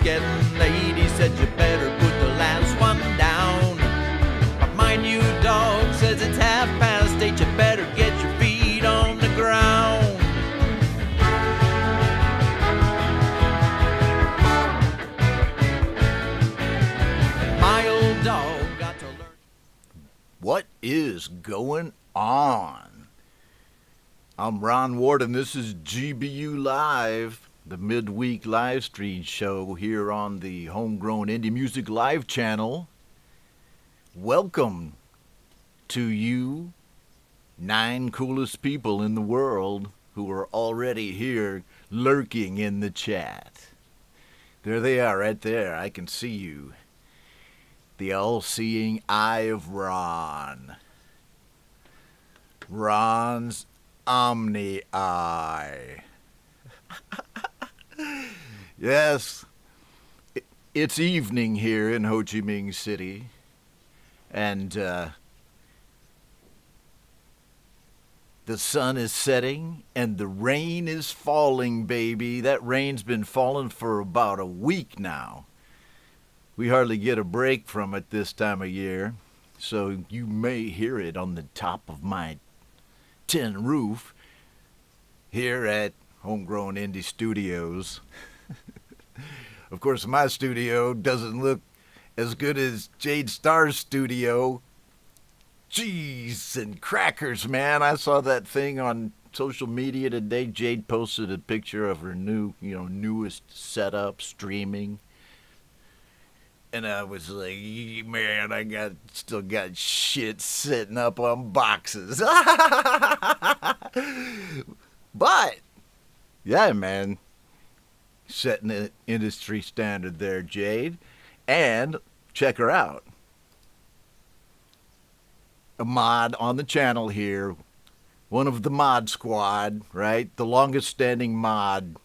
getting late. He said you better put the last one down. But mind you, dog, says it's 8:30. You better get your feet on the ground. My old dog got to learn. What is going on? I'm Ron Ward, and this is GBU Live, the midweek live stream show here on the Homegrown Indie Music Live channel. Welcome to you, 9 coolest people in the world who are already here lurking in the chat. There they are right there. I can see you. The all-seeing eye of Ron. Ron's omni-eye. Yes, it's evening here in Ho Chi Minh City, and the sun is setting, and the rain is falling, baby. That rain's been falling for about a week now. We hardly get a break from it this time of year, so you may hear it on the top of my tin roof here at Homegrown Indie Studios. Of course, my studio doesn't look as good as Jade Starr's studio. Jeez and crackers, man. I saw that thing on social media today. Jade posted a picture of her newest setup streaming. And I was like, man, I still got shit sitting up on boxes. But, yeah, man, setting the industry standard there, Jade. And check her out. A mod on the channel here. One of the mod squad, right? The longest standing mod.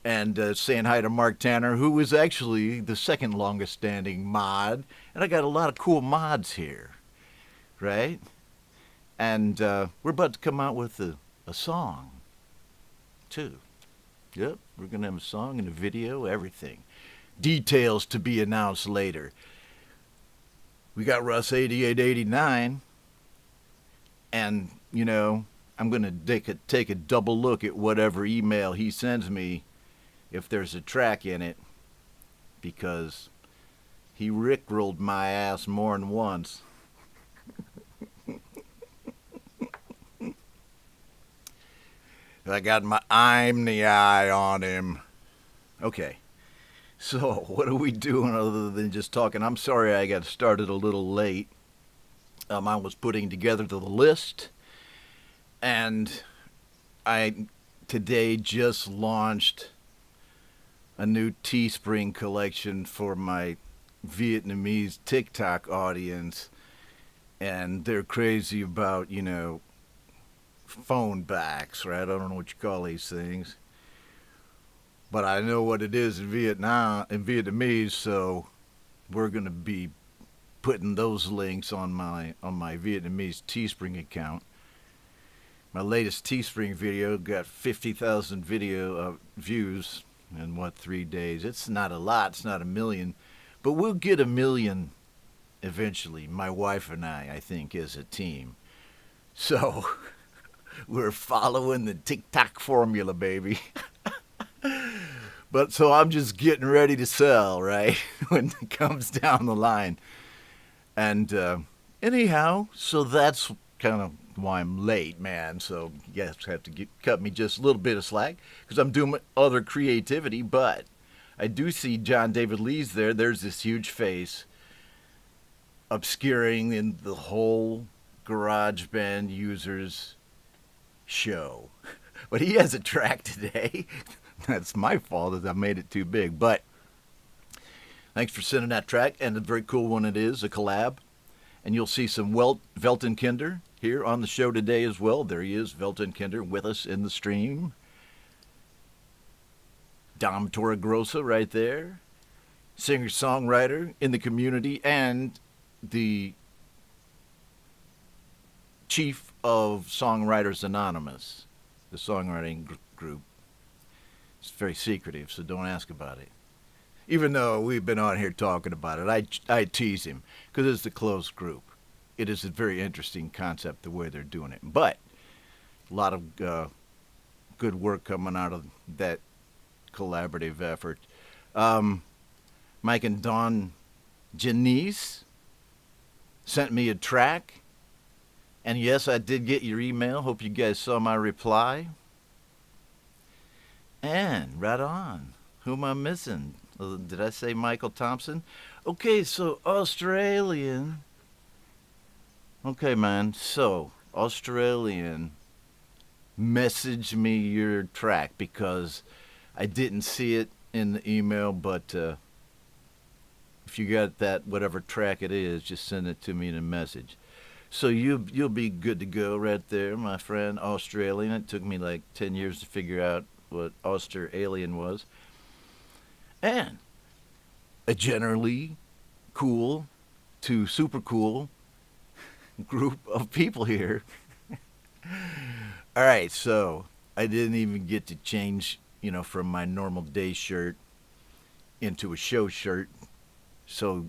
And saying hi to Mark Tanner, who is actually the second longest standing mod. And I got a lot of cool mods here, right? And we're about to come out with a song, too. Yep, we're going to have a song and a video, everything. Details to be announced later. We got Russ 8889. And, I'm going to take a double look at whatever email he sends me if there's a track in it, because he rickrolled my ass more than once. I got my omni-eye on him. Okay, so what are we doing other than just talking? I'm sorry I got started a little late. I was putting together the list, and I today just launched a new Teespring collection for my Vietnamese TikTok audience, and they're crazy about, phone backs, right? I don't know what you call these things, but I know what it is in Vietnamese, so we're going to be putting those links on my Vietnamese Teespring account. My latest Teespring video got 50,000 video views in 3 days. It's not a lot, it's not a million, but we'll get a million eventually, my wife and I think, as a team. So we're following the TikTok formula, baby. But so I'm just getting ready to sell, right? When it comes down the line. And anyhow, so that's kind of why I'm late, man. So you guys have to cut me just a little bit of slack, because I'm doing other creativity. But I do see John David Lee's there. There's this huge face obscuring in the whole GarageBand users show. But he has a track today. That's my fault that I made it too big. But thanks for sending that track, and a very cool one it is, a collab. And you'll see some Velton Kinder here on the show today as well. There he is, Velton Kinder, with us in the stream. Dom Torregrossa right there. Singer-songwriter in the community and the chief of Songwriters Anonymous, the songwriting group. It's very secretive, so don't ask about it. Even though we've been on here talking about it, I tease him because it's a closed group. It is a very interesting concept the way they're doing it. But a lot of good work coming out of that collaborative effort. Mike and Dawn Janice sent me a track. And yes, I did get your email. Hope you guys saw my reply. And right on. Who am I missing? Did I say Michael Thompson? Okay, so Australian. Okay, man. So, Australian, message me your track because I didn't see it in the email, but if you got that, whatever track it is, just send it to me in a message. So you'll be good to go right there, my friend. Australian. It took me like 10 years to figure out what Australian was. And a generally cool to super cool group of people here. All right, so I didn't even get to change, from my normal day shirt into a show shirt. So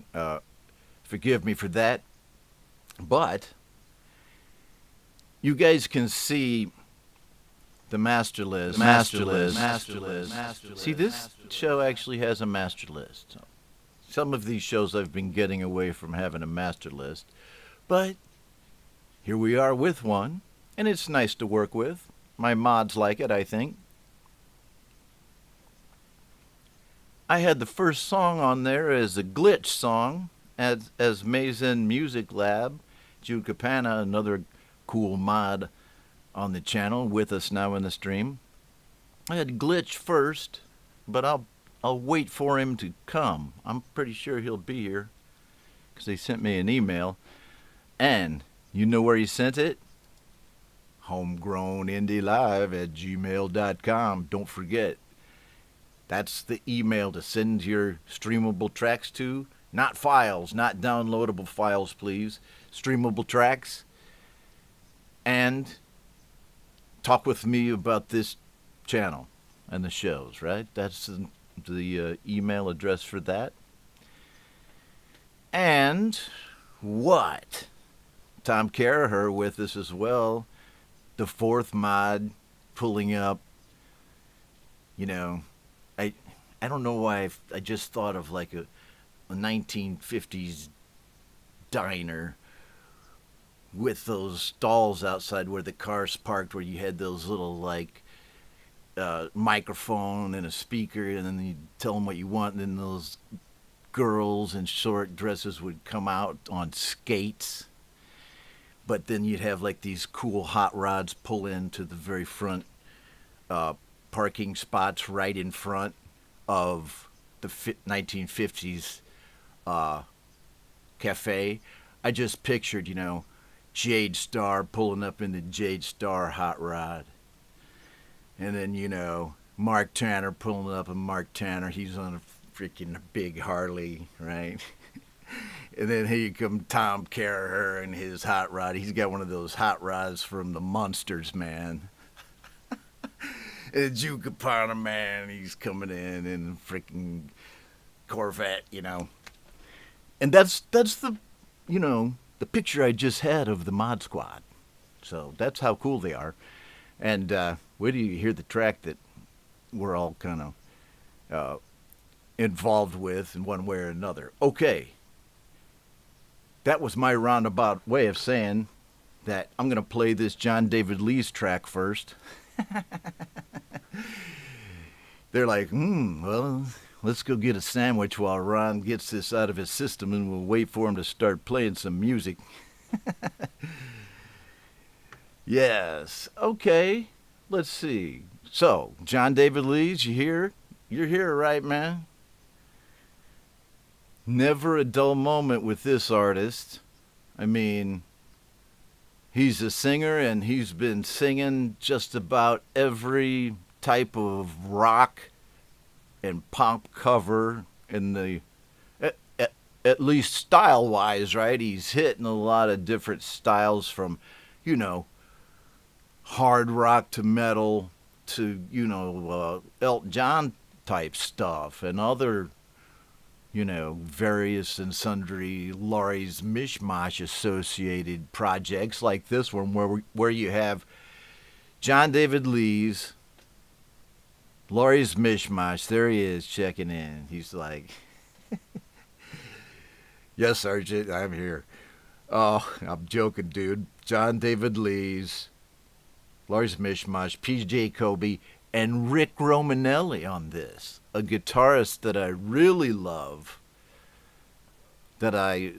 forgive me for that. But you guys can see the master list. See, this show actually has a master list. Some of these shows I've been getting away from having a master list, but here we are with one, and it's nice to work with. My mods like it, I think. I had the first song on there as a glitch song, as Mazen Music Lab, Ljubljana, another cool mod on the channel with us now in the stream. I had Glitch first, but I'll wait for him to come. I'm pretty sure he'll be here because they sent me an email. And you know where he sent it? homegrownindlive@gmail.com. Don't forget. That's the email to send your streamable tracks to. Not files, not downloadable files, please. Streamable tracks. And talk with me about this channel and the shows, right? That's the email address for that. And what? Tom Caraher with us as well. The fourth mod pulling up. I don't know why I just thought of like a 1950s diner with those stalls outside where the cars parked, where you had those little microphone and a speaker, and then you tell them what you want, and then those girls in short dresses would come out on skates. But then you'd have like these cool hot rods pull into the very front parking spots right in front of the 1950s cafe. I just pictured, Jade Star pulling up in the Jade Star hot rod. And then, Mark Tanner pulling up in Mark Tanner. He's on a freaking big Harley, right? And then here come Tom Caraher and his hot rod. He's got one of those hot rods from the Munsters, man. And Ljubljana, man, he's coming in freaking Corvette, And that's the, the picture I just had of the Mod Squad. So that's how cool they are. And wait till you hear the track that we're all kind of involved with in one way or another. Okay. That was my roundabout way of saying that I'm going to play this John David Lee's track first. They're like, well, let's go get a sandwich while Ron gets this out of his system, and we'll wait for him to start playing some music. Yes. Okay. Let's see. So, John David Lee's, you here? You're here, right, man? Never a dull moment with this artist. I mean, he's a singer, and he's been singing just about every type of rock and pop cover in the, at least style-wise, right? He's hitting a lot of different styles from, hard rock to metal to, Elton John type stuff and other various and sundry Laurie's Mishmash associated projects like this one where you have John David Lee's Laurie's Mishmash. There he is checking in. He's like, yes, Sergeant, I'm here. Oh, I'm joking, dude. John David Lee's Laurie's Mishmash, PJ Kobe, and Rick Romanelli on this, a guitarist that I really love, that I,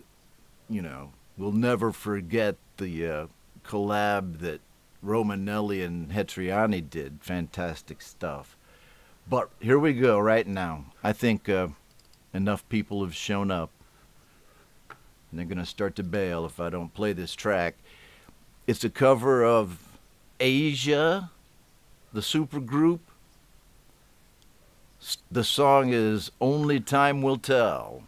will never forget the collab that Romanelli and Hetriani did. Fantastic stuff. But here we go right now. I think enough people have shown up, and they're going to start to bail if I don't play this track. It's a cover of Asia, the supergroup. The song is Only Time Will Tell.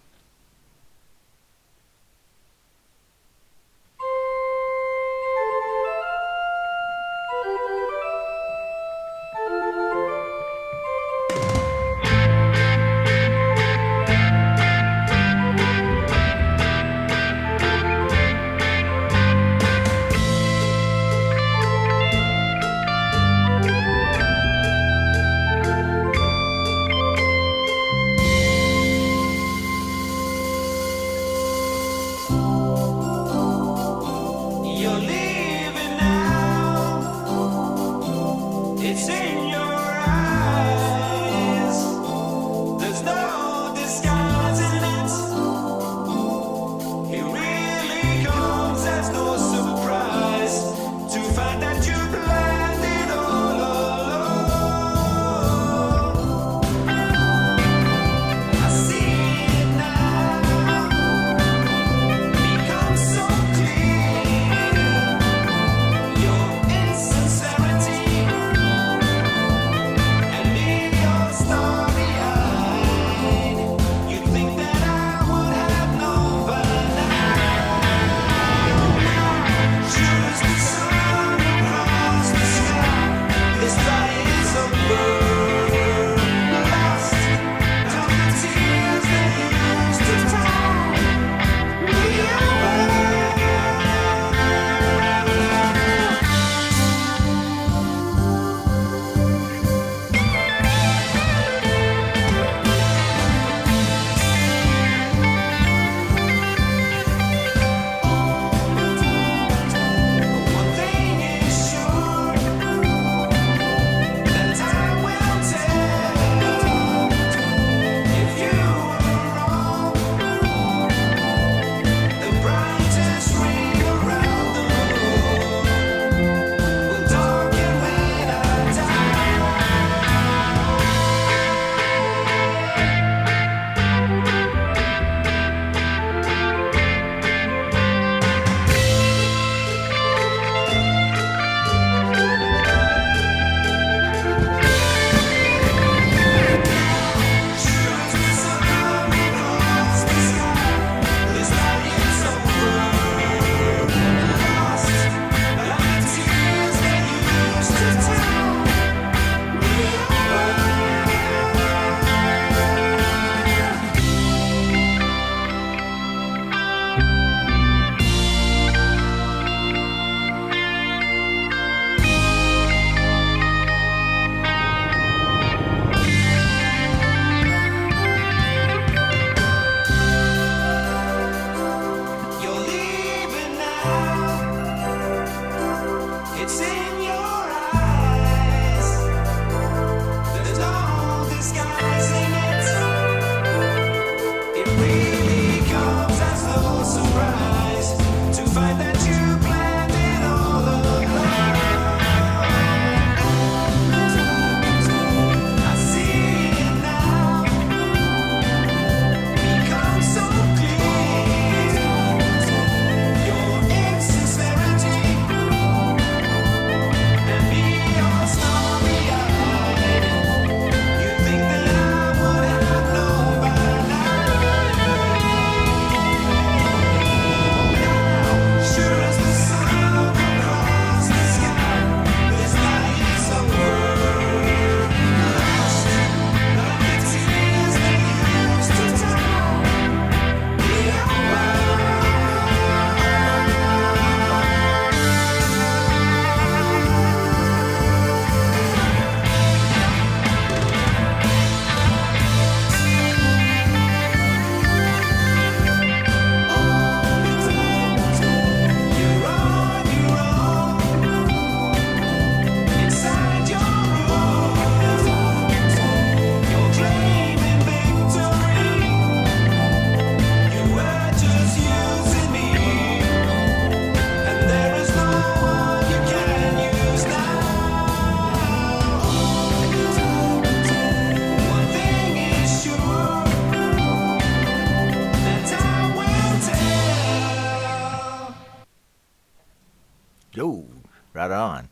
Oh, right on.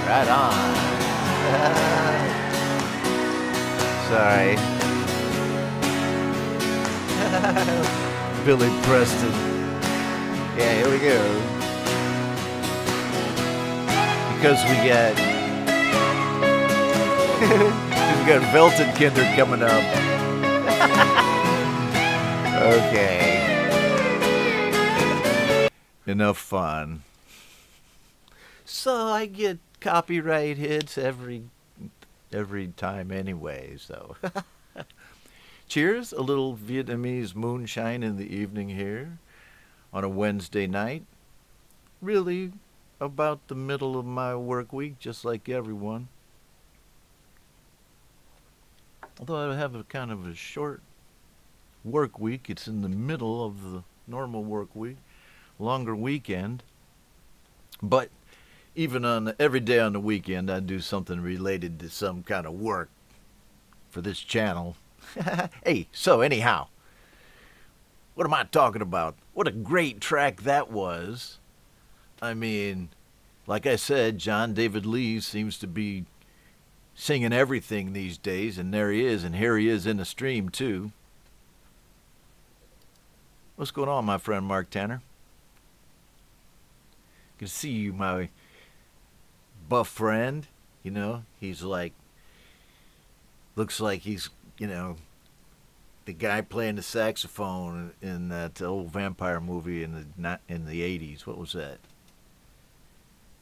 Right on. Sorry. Billy Preston. Yeah, here we go. Because we got Velted Kinder coming up. Okay. Enough fun. So I get copyright hits every time anyway, so. Cheers, a little Vietnamese moonshine in the evening here on a Wednesday night. Really about the middle of my work week, just like everyone. Although I have a kind of a short work week, it's in the middle of the normal work week, longer weekend. But even on every day on the weekend, I do something related to some kind of work for this channel. Hey, so anyhow, what am I talking about? What a great track that was. I mean, like I said, John David Lee seems to be singing everything these days, and there he is, and here he is in the stream too. What's going on, my friend Mark Tanner? Good to see you, my buff friend. You know, he's like, looks like he's, you know, the guy playing the saxophone in that old vampire movie in the 80s. What was that?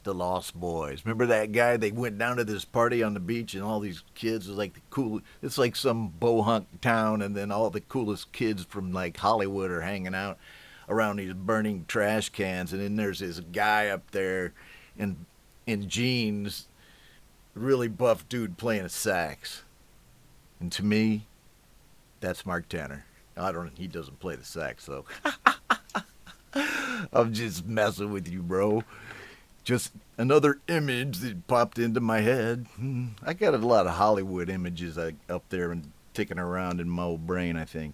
The Lost Boys. Remember that guy? They went down to this party on the beach, and all these kids was like the cool. It's like some bohunk town, and then all the coolest kids from like Hollywood are hanging out around these burning trash cans, and then there's this guy up there in jeans, really buff dude playing a sax. And to me, that's Mark Tanner. He doesn't play the sax though. I'm just messing with you, bro. Just another image that popped into my head. I got a lot of Hollywood images up there and ticking around in my old brain, I think.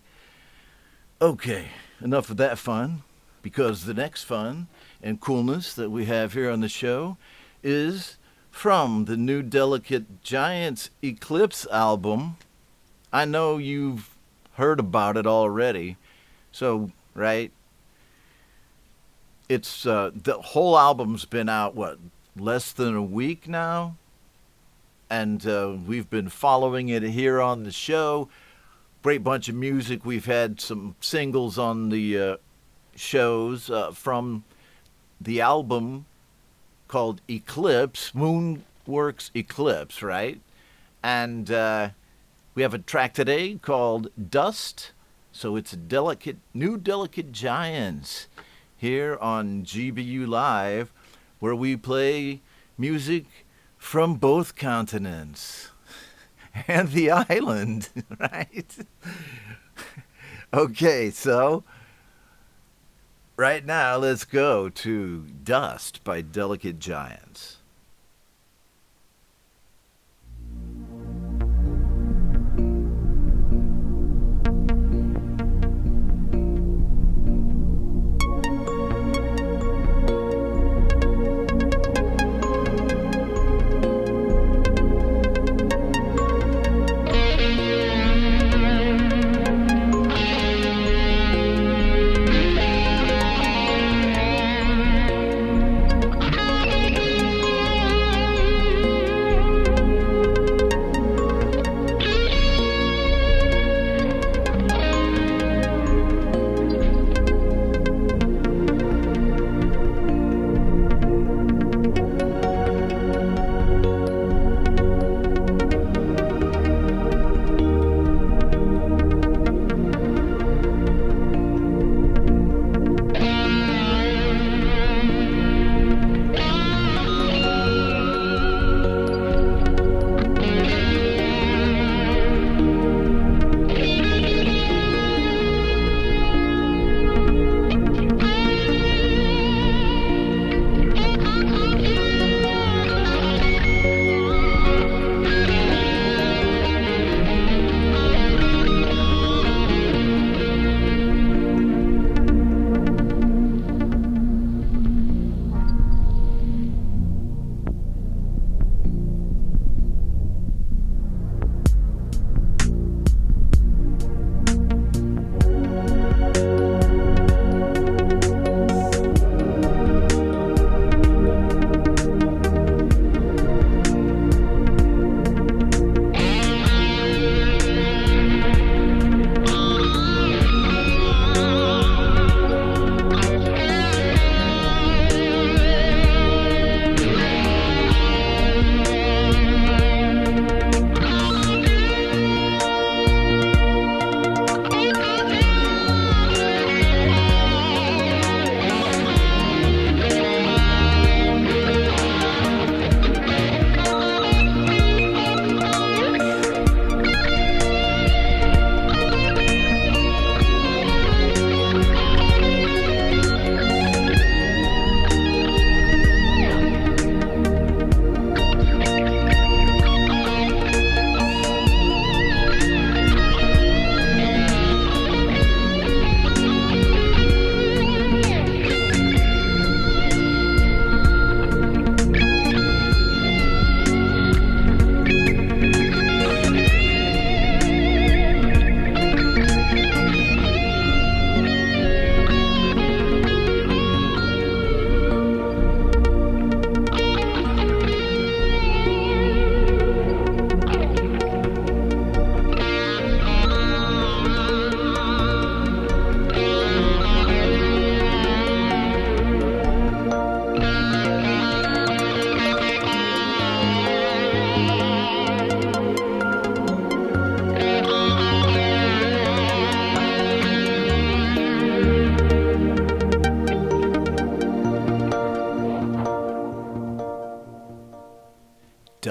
Okay, enough of that fun, because the next fun and coolness that we have here on the show is from the new Delicate Giants Eclipse album. I know you've heard about it already, so, right? It's, the whole album's been out, less than a week now? And we've been following it here on the show. Great bunch of music. We've had some singles on the shows from the album called Eclipse, Moonworks Eclipse, right? And we have a track today called Dust. So it's new Delicate Giants here on GBU Live, where we play music from both continents and the island, right? Okay, so right now let's go to Dust by Delicate Giants.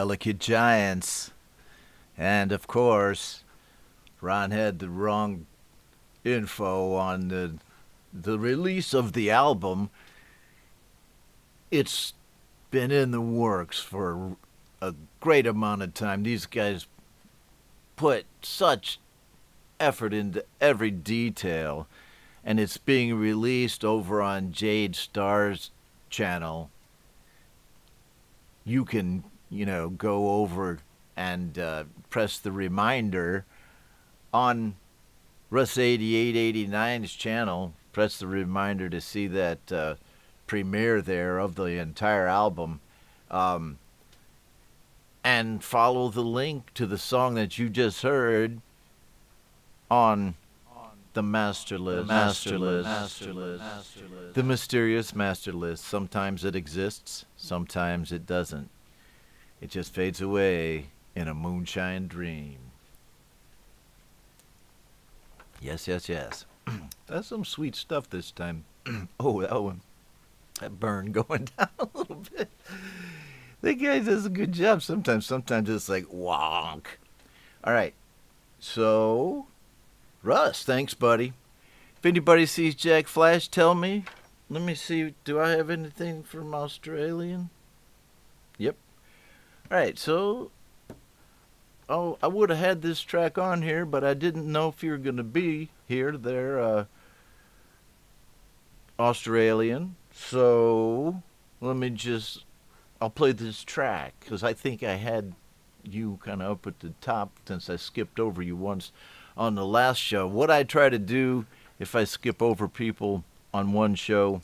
delicate giants. And of course, Ron had the wrong info on the release of the album. It's been in the works for a great amount of time. These guys put such effort into every detail, and it's being released over on Jade Star's channel. You can, go over and press the reminder on Russ 8889's channel. Press the reminder to see that premiere there of the entire album. And follow the link to the song that you just heard on the master list. The mysterious master list. Sometimes it exists, sometimes it doesn't. It just fades away in a moonshine dream. Yes. That's some sweet stuff this time. Oh, that burn going down a little bit. That guy does a good job sometimes. Sometimes it's like wonk. All right. So, Russ, thanks, buddy. If anybody sees Jack Flash, tell me. Let me see. Do I have anything from Australian? Yep. All right. So, I would have had this track on here, but I didn't know if you were going to be here. They're Australian. So, I'll play this track because I think I had you kind of up at the top since I skipped over you once on the last show. What I try to do if I skip over people on one show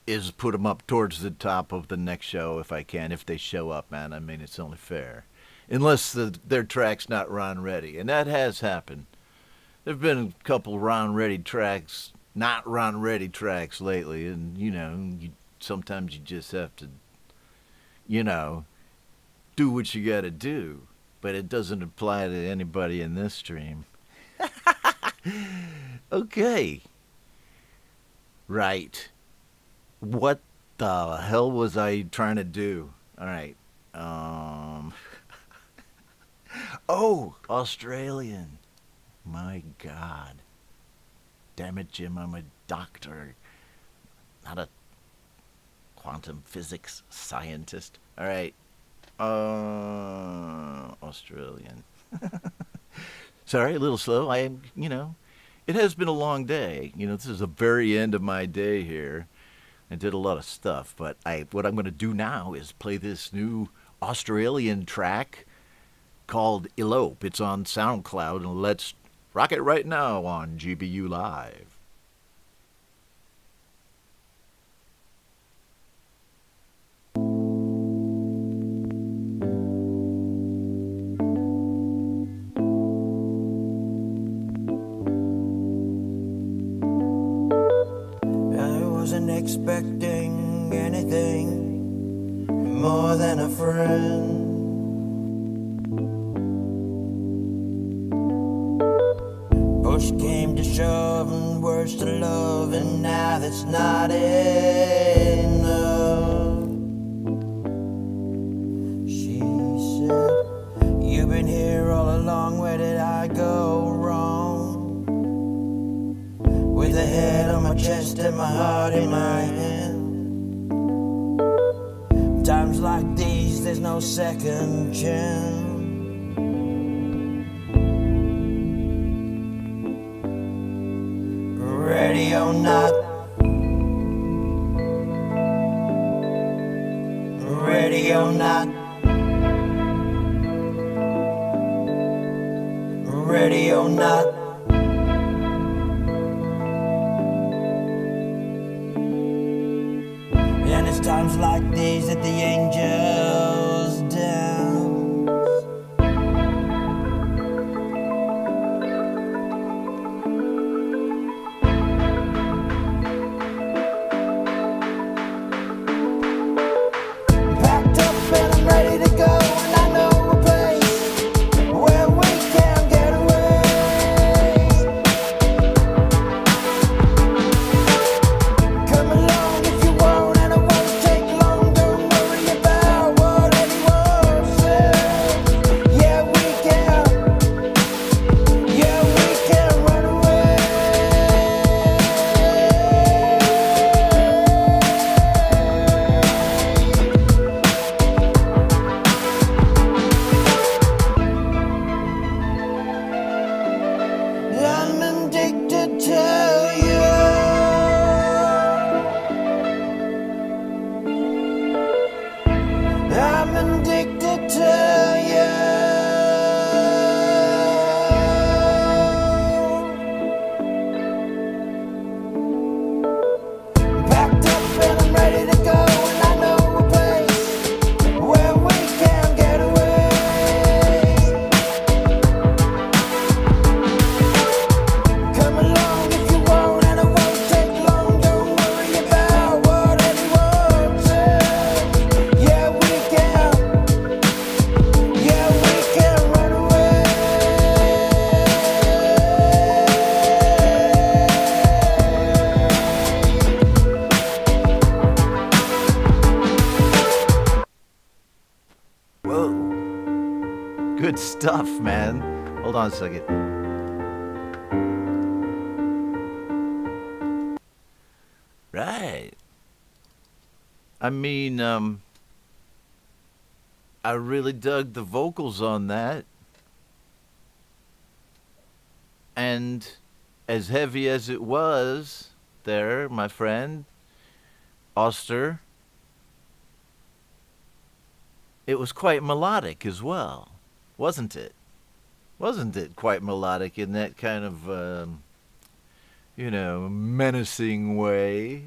is put them up towards the top of the next show if I can, if they show up, man. I mean, it's only fair. Unless their track's not Ron Ready, and that has happened. There have been a couple Ron Ready tracks, not Ron Ready tracks lately, and, sometimes you just have to, do what you got to do. But it doesn't apply to anybody in this stream. Okay. Right. What the hell was I trying to do? All right. Oh, Australian. My God. Damn it, Jim, I'm a doctor, not a quantum physics scientist. All right. Australian. Sorry, a little slow. It has been a long day. This is the very end of my day here. I did a lot of stuff, but what I'm going to do now is play this new Australian track called Elope. It's on SoundCloud, and let's rock it right now on GBU Live. Expecting anything more than a friend. Push came to shove and words to love, and now that's not enough. She said, you've been here all along, where did I go wrong? With a head on my chest and my heart in my hand. Times like these, there's no second chance. Ready or not, ready or not, ready or not. And it's times like these that the angels dance. Packed up and I'm ready to go, and I know a place where we can get away. Come along if you want, and it won't take long. Don't worry about what Good stuff, man. Hold on a second. Right. I mean, I really dug the vocals on that. And as heavy as it was there, my friend, Oster, it was quite melodic as well, wasn't it? Wasn't it quite melodic in that kind of, menacing way?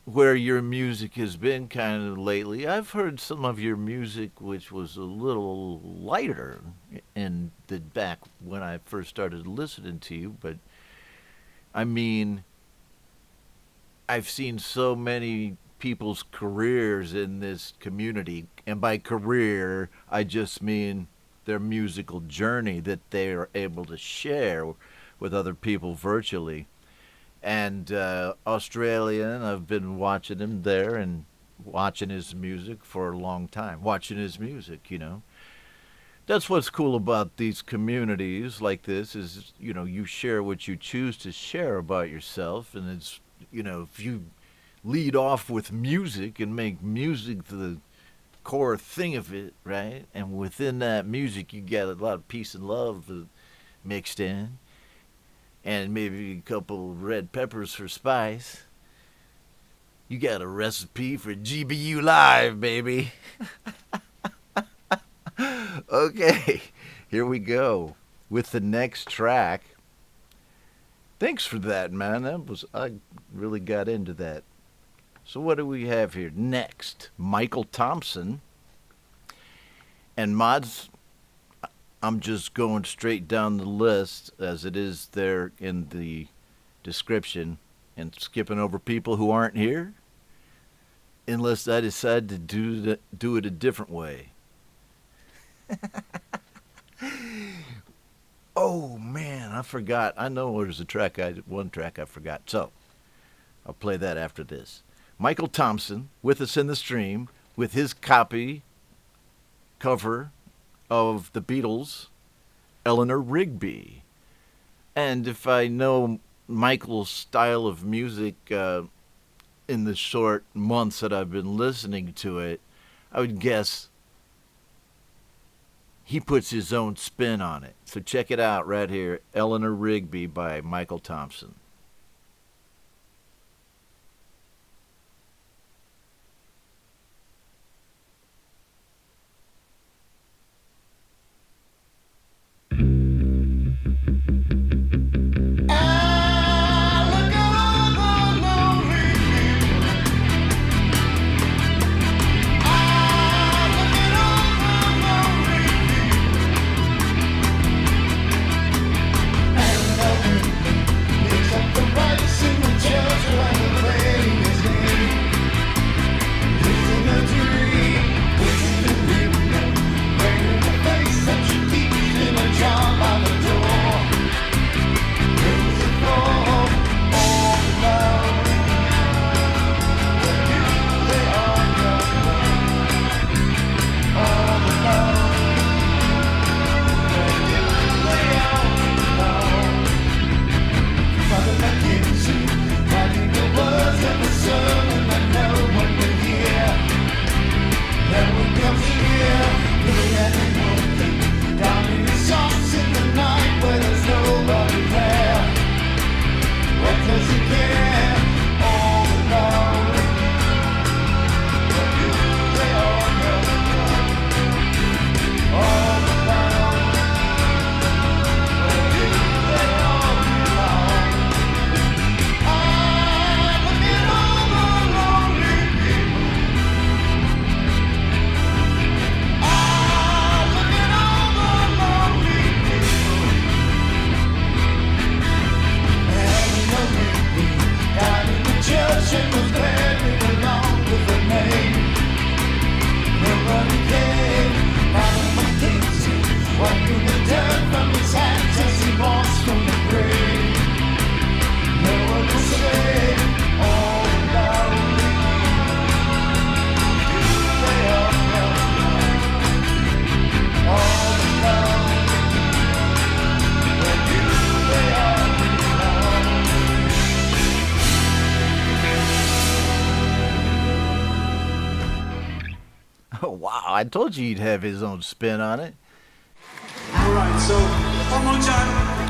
Where your music has been kind of lately. I've heard some of your music which was a little lighter in the back when I first started listening to you, but I mean, I've seen so many people's careers in this community, and by career, I just mean their musical journey that they are able to share with other people virtually. And Australian, I've been watching him there and watching his music for a long time. Watching his music, That's what's cool about these communities like this is, you share what you choose to share about yourself. And it's, if you lead off with music and make music the core thing of it, right? And within that music, you get a lot of peace and love mixed in. And maybe a couple red peppers for spice. You got a recipe for GBU Live, baby. Okay, here we go with the next track. Thanks for that, man. I really got into that. So what do we have here next? Michael Thompson. And mods, I'm just going straight down the list as it is there in the description and skipping over people who aren't here unless I decide to do it a different way. Oh, man, I forgot. I know there's one track I forgot. So I'll play that after this. Michael Thompson with us in the stream with his cover of the Beatles, Eleanor Rigby. And if I know Michael's style of music in the short months that I've been listening to it, I would guess he puts his own spin on it. So check it out right here, Eleanor Rigby by Michael Thompson. It's Wow, I told you he'd have his own spin on it. All right, so one more time.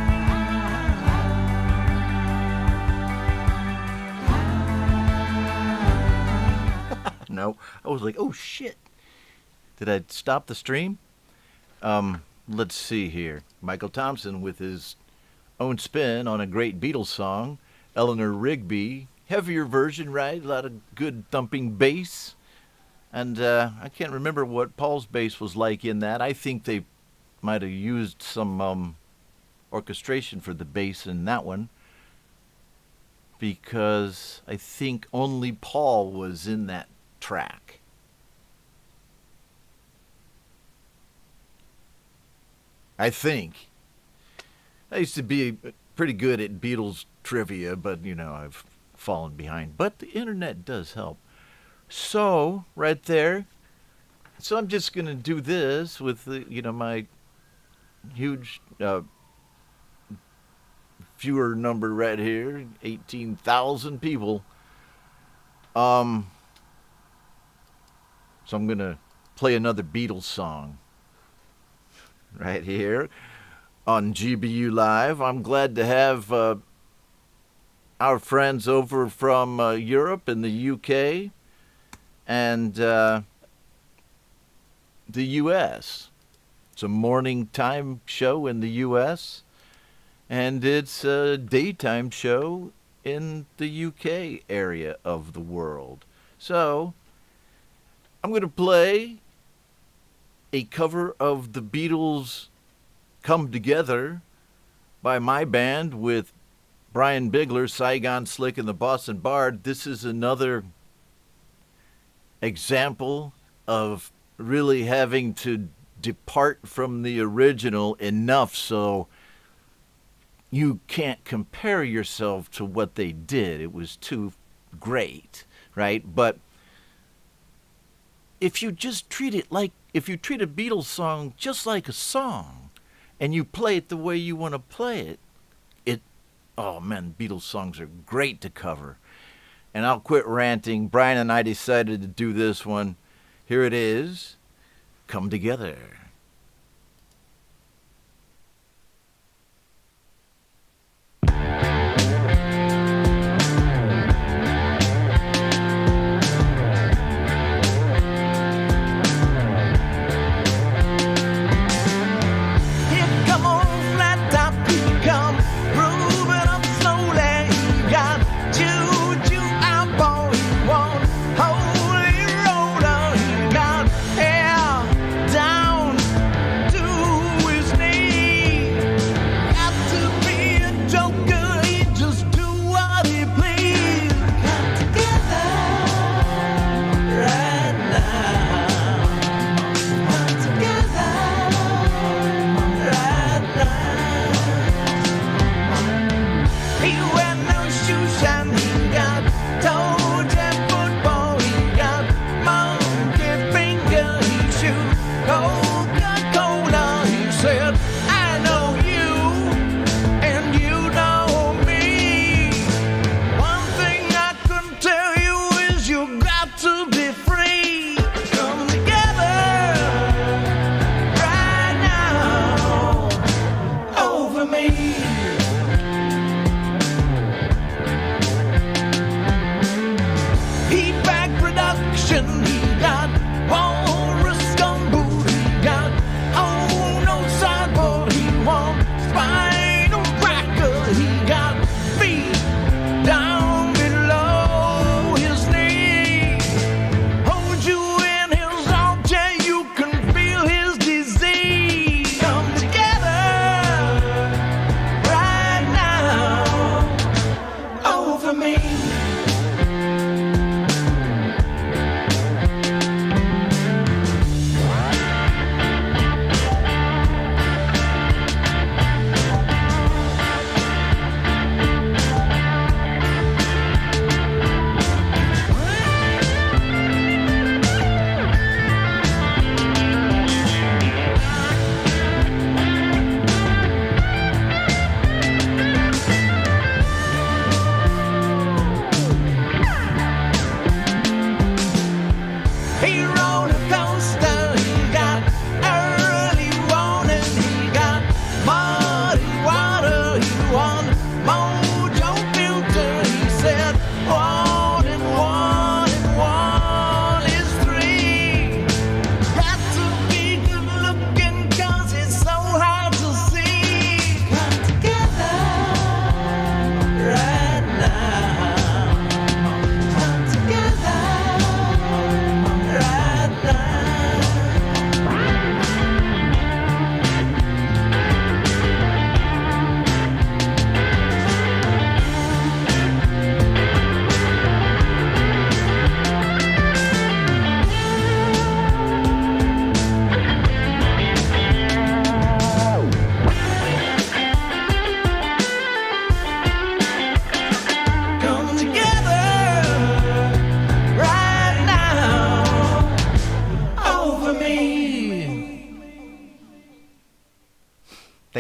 No, I was like, oh shit. Did I stop the stream? Let's see here. Michael Thompson with his own spin on a great Beatles song. Eleanor Rigby, heavier version, right? A lot of good thumping bass. And I can't remember what Paul's bass was like in that. I think they might have used some orchestration for the bass in that one, because I think only Paul was in that track. I think. I used to be pretty good at Beatles trivia, but, you know, I've fallen behind. But the internet does help. So, right there. So I'm just going to do this with, my huge viewer number right here, 18,000 people. So I'm going to play another Beatles song right here on GBU Live. I'm glad to have our friends over from Europe and the UK and the US. It's a morning time show in the US, and it's a daytime show in the UK area of the world. So I'm going to play a cover of the Beatles' Come Together by my band with Brian Bigler, Saigon Slick, and the Boston Bard. This is another example of really having to depart from the original enough so you can't compare yourself to what they did. It was too great, right? But if you just treat it like, if you treat a Beatles song just like a song and you play it the way you want to play it, oh man, Beatles songs are great to cover. And I'll quit ranting. Brian and I decided to do this one. Here it is, Come Together. Down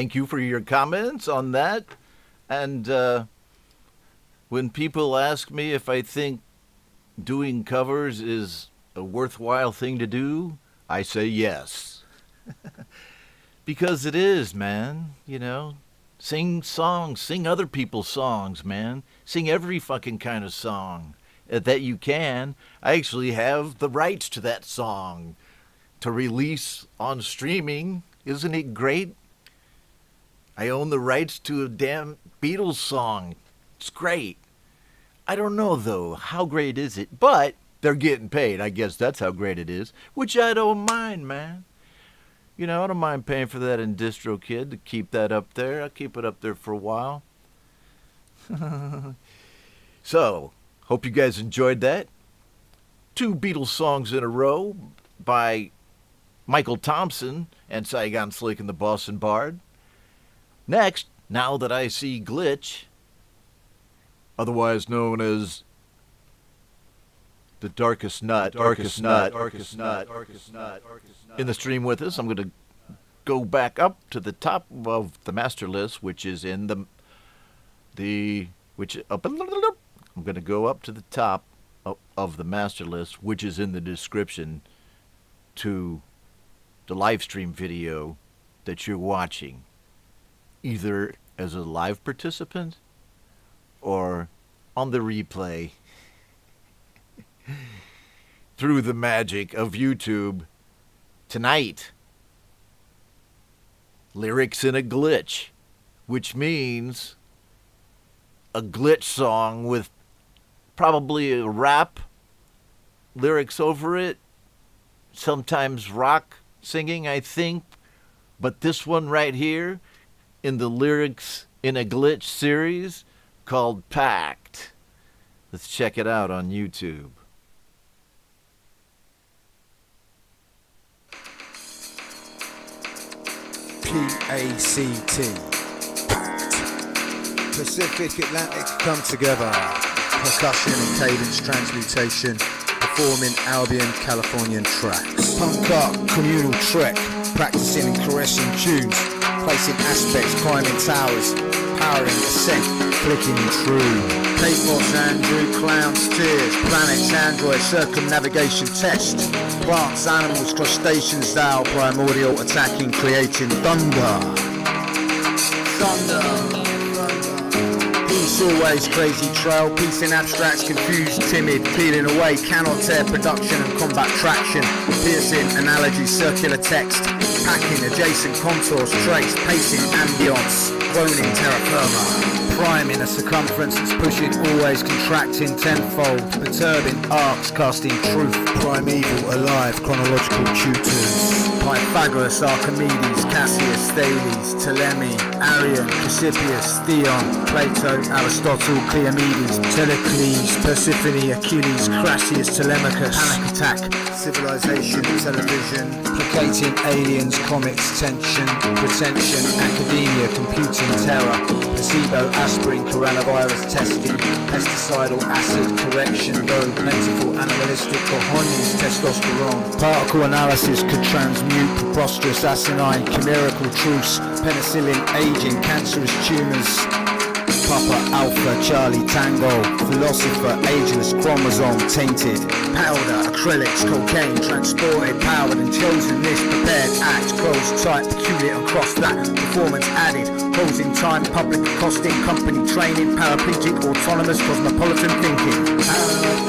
thank you for your comments on that. And when people ask me if I think doing covers is a worthwhile thing to do, I say yes. Because it is, man, you know. Sing songs, sing other people's songs, man. Sing every fucking kind of song that you can. I actually have the rights to that song to release on streaming. Isn't it great? I own the rights to a damn Beatles song. It's great. I don't know, though, how great is it? But they're getting paid. I guess that's how great it is, which I don't mind, man. You know, I don't mind paying for that in DistroKid to keep that up there. I'll keep it up there for a while. So, hope you guys enjoyed that. 2 Beatles songs in a row by Michael Thompson and Saigon Slick and the Boston Bard. Next, Now That I See Glitch, otherwise known as the Darkest Nut, in the stream with us. I'm going to go back up to the top of the master list, which is in I'm going to go up to the top of the master list, which is in the description to the live stream video that you're watching, either as a live participant or on the replay through the magic of YouTube. Tonight, Lyrics in a Glitch, which means a glitch song with probably a rap lyrics over it, sometimes rock singing, I think. But this one right here in the Lyrics in a Glitch series called Pact. Let's check it out on YouTube. PACT. Pacific Atlantic come together. Percussion and cadence transmutation. Performing Albion Californian tracks. Punk art, communal trek. Practicing and caressing tunes. Placing aspects, climbing towers. Powering ascent, clicking true. Paintballs, Andrew, clowns, tears. Planets, androids, circumnavigation test. Plants, animals, crustaceans, thou primordial attacking, creating thunder. Peace always, crazy trail. Peace in abstracts, confused, timid, peeling away, cannot tear production and combat traction. Piercing, analogy, circular text. Packing, adjacent contours, trace, pacing, ambience, groaning, terra firma. Prime in a circumference that's pushing, always contracting tenfold, perturbing arcs, casting truth, primeval, alive, chronological tutors. Pythagoras, Archimedes, Cassius, Thales, Ptolemy, Arian, Chrysippus, Theon, Plato, Aristotle, Cleomedes, Telecles, Persephone, Achilles, Crassius, Telemachus, Panic Attack, Civilization, Television, placating aliens, comics, tension, pretension, academia, computing terror, placebo, aspirin, coronavirus testing, pesticidal acid correction, though plentiful, animalistic, cojones, testosterone, particle analysis could transmute, preposterous, asinine, chimerical truce, penicillin, aging, cancerous tumours, Papa, Alpha, Charlie, Tango, philosopher, ageless, chromosome, tainted, powder, acrylics, cocaine, transported, powered and chosen, this prepared, act, close, tight, peculiar, across that, performance added, closing time, public, costing, company, training, paraplegic, autonomous, cosmopolitan thinking,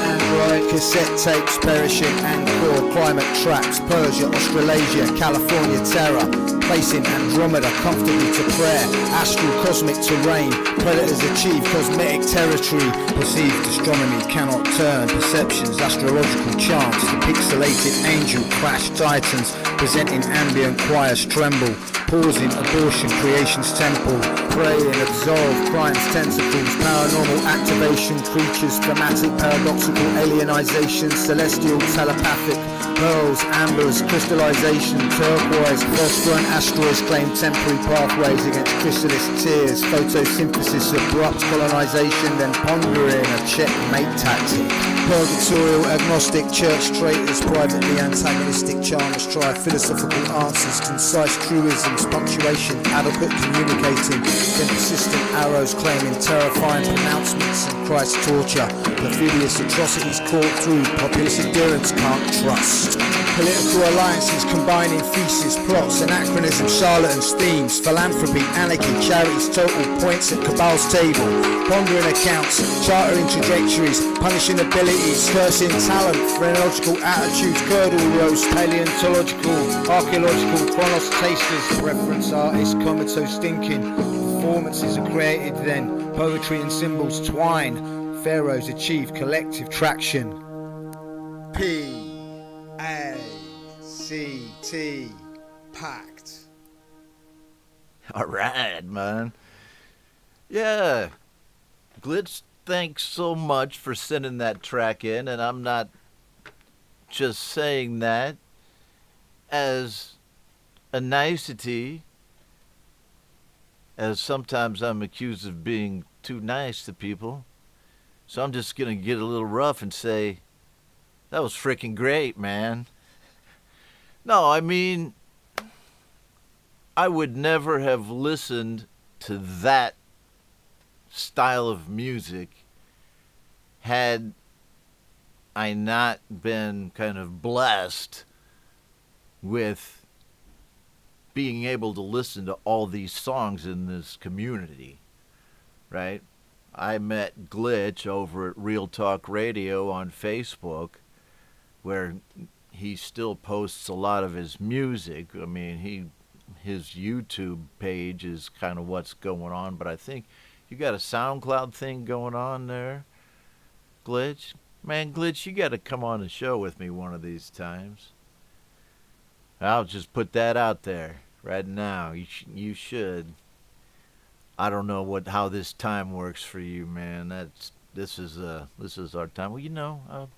Android, cassette tapes, perishing, Angkor, climate tracks, Persia, Australasia, California, terror, placing Andromeda comfortably to prayer, astral, cosmic terrain, predators achieve cosmetic territory, perceived astronomy cannot turn, perceptions, astrological chants, the pixelated angel, crash titans, presenting ambient choirs tremble, pausing abortion, creation's temple, praying, absolve, crimes, tentacles, paranormal activation, creatures, thematic, paradoxical, alienization, celestial, telepathic, pearls, ambers, crystallization, turquoise, phosphor and asteroids claim temporary pathways against chrysalis tears, photosynthesis abrupt colonization, then pondering a checkmate tactic. Purgatorial, agnostic, church traitors, privately antagonistic charmers try philosophical answers, concise truisms, punctuation, adequate communicating, then persistent arrows claiming terrifying pronouncements and Christ torture, perfidious atrocities caught through, populist adherence can't trust. Political alliances combining thesis, plots, anachronisms, charlatans, themes, philanthropy, anarchy, charities, total points at Cabal's table, pondering accounts, chartering trajectories, punishing abilities, cursing talent, phrenological attitudes, curdle roast, paleontological, archaeological, chronos tasters, reference artists, comatose thinking, performances are created then, poetry and symbols twine, pharaohs achieve collective traction. P-A-C-T, packed. All right, man. Yeah. Glitch, thanks so much for sending that track in, and I'm not just saying that as a nicety, as sometimes I'm accused of being too nice to people. So I'm just going to get a little rough and say, that was freaking great, man. No, I mean, I would never have listened to that style of music had I not been kind of blessed with being able to listen to all these songs in this community, right? I met Glitch over at Real Talk Radio on Facebook, where he still posts a lot of his music. I mean, his YouTube page is kind of what's going on, but I think you got a SoundCloud thing going on there, Glitch. Man, Glitch, you got to come on the show with me one of these times. I'll just put that out there right now. You should. I don't know how this time works for you, man. This is our time. Well, you know,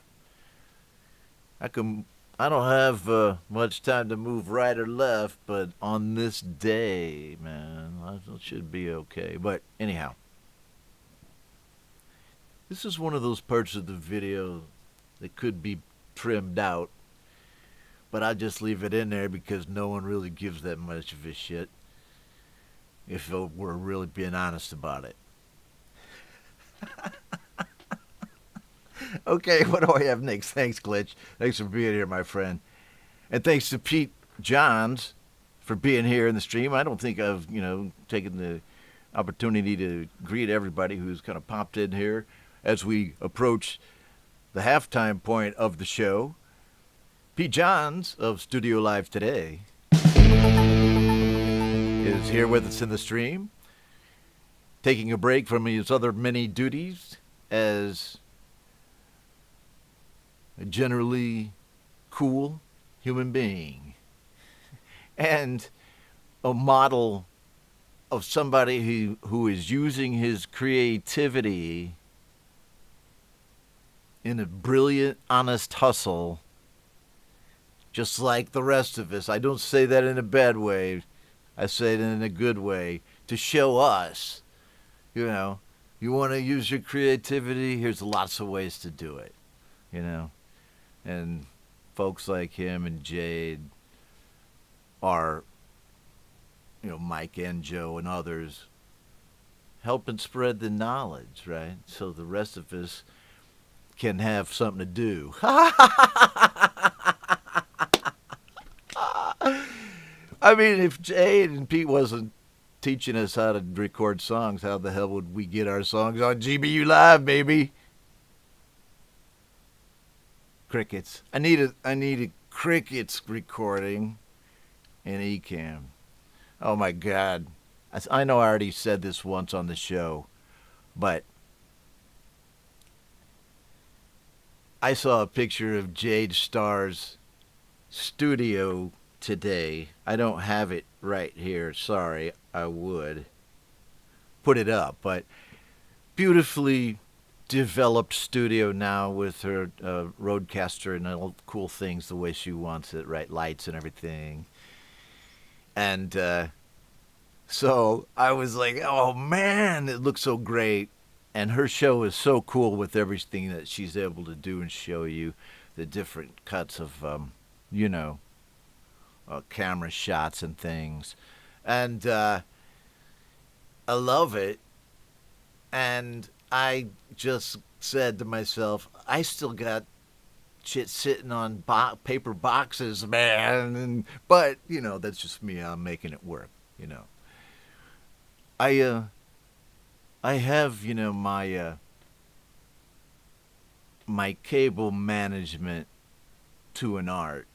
I don't have much time to move right or left, but on this day, man, it should be okay. But anyhow, this is one of those parts of the video that could be trimmed out, but I just leave it in there because no one really gives that much of a shit, if we're really being honest about it. Okay, what do I have next? Thanks, Glitch. Thanks for being here, my friend. And thanks to Pete Johns for being here in the stream. I don't think I've, taken the opportunity to greet everybody who's kind of popped in here as we approach the halftime point of the show. Pete Johns of Studio Live Today is here with us in the stream, taking a break from his other many duties as a generally cool human being and a model of somebody who is using his creativity in a brilliant, honest hustle, just like the rest of us. I don't say that in a bad way. I say it in a good way, to show us, you want to use your creativity, here's lots of ways to do it, And folks like him and Jade are, Mike and Joe and others, helping spread the knowledge, right? So the rest of us can have something to do. I mean, if Jade and Pete wasn't teaching us how to record songs, how the hell would we get our songs on GBU Live, baby? Crickets. I need a crickets recording in Ecamm. Oh my God. I know I already said this once on the show, but I saw a picture of Jade Starr's studio today. I don't have it right here. Sorry, I would put it up, but beautifully developed studio now with her Rodecaster and all the cool things the way she wants it, right? Lights and everything. And So I was like, oh man, it looks so great. And her show is so cool with everything that she's able to do and show you the different cuts of, camera shots and things. And I love it. And I just said to myself, I still got shit sitting on paper boxes, man. But, that's just me. I'm making it work, I have, my cable management to an art.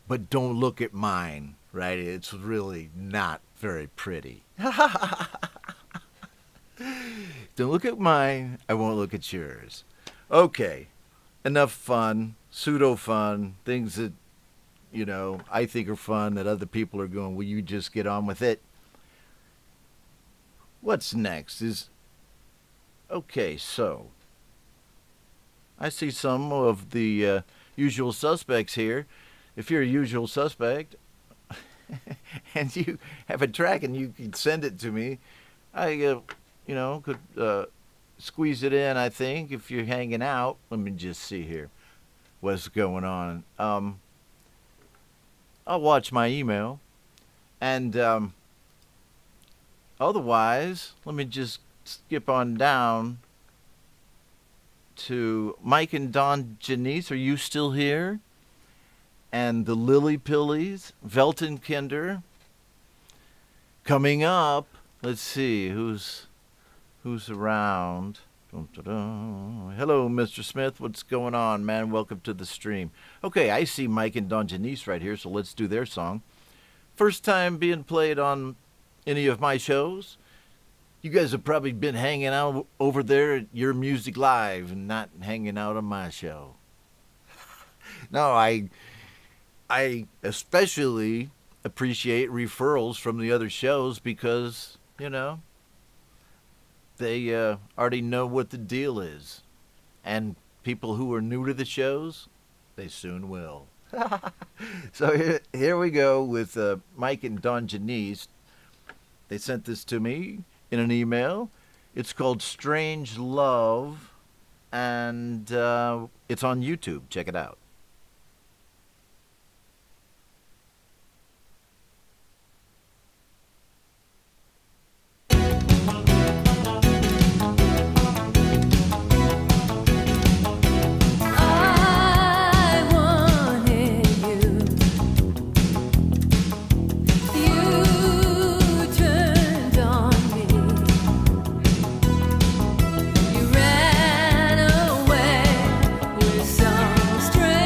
But don't look at mine, right? It's really not very pretty. Don't look at mine. I won't look at yours. Okay. Enough fun, pseudo fun, things that, I think are fun that other people are going, will you just get on with it? What's next is, okay, so I see some of the usual suspects here. If you're a usual suspect and you have a track and you can send it to me, I, could squeeze it in, I think, if you're hanging out. Let me just see here what's going on. I'll watch my email. And otherwise, let me just skip on down to Mike and Don Janice. Are you still here? And the Lily Pillies, Veltenkinder. Coming up, let's see who's around. Hello, Mr. Smith. What's going on, man? Welcome to the stream. Okay, I see Mike and Don Janice right here, so let's do their song. First time being played on any of my shows. You guys have probably been hanging out over there at Your Music Live and not hanging out on my show. No, I especially appreciate referrals from the other shows because, they already know what the deal is. And people who are new to the shows, they soon will. So here we go with Mike and Don Janice. They sent this to me in an email. It's called Strange Love, and it's on YouTube. Check it out. Ran away with some strange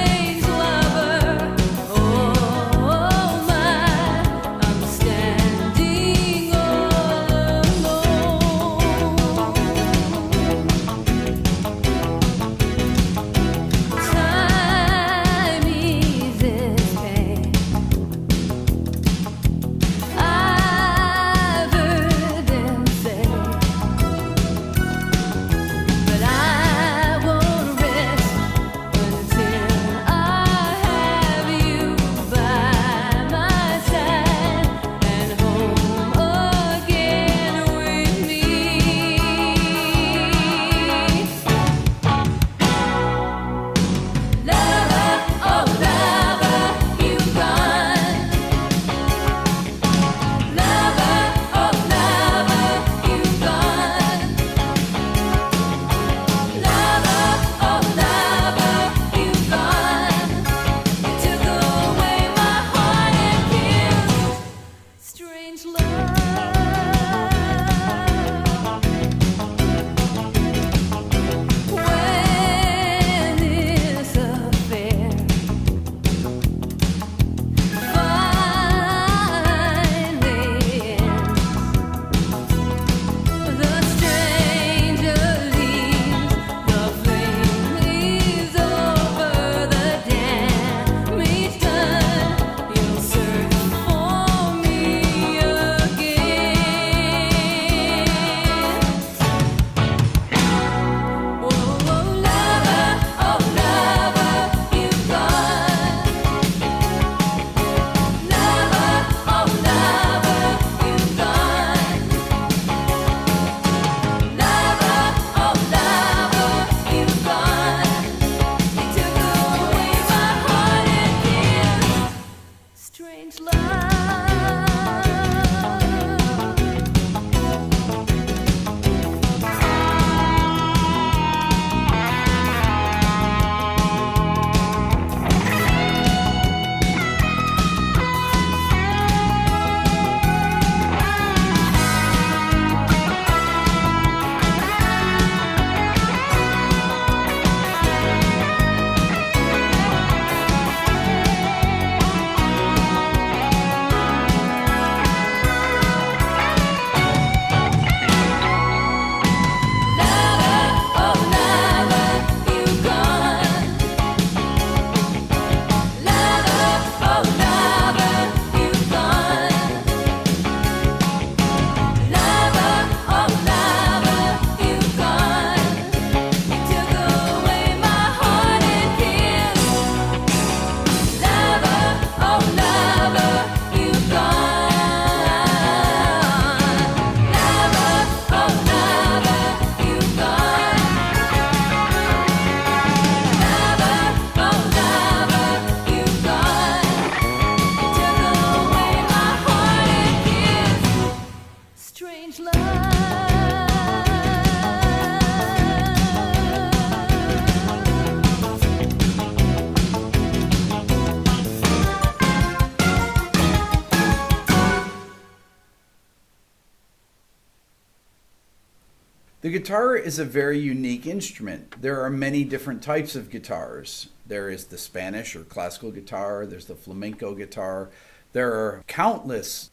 The guitar is a very unique instrument. There are many different types of guitars. There is the Spanish or classical guitar, there's the flamenco guitar. There are countless.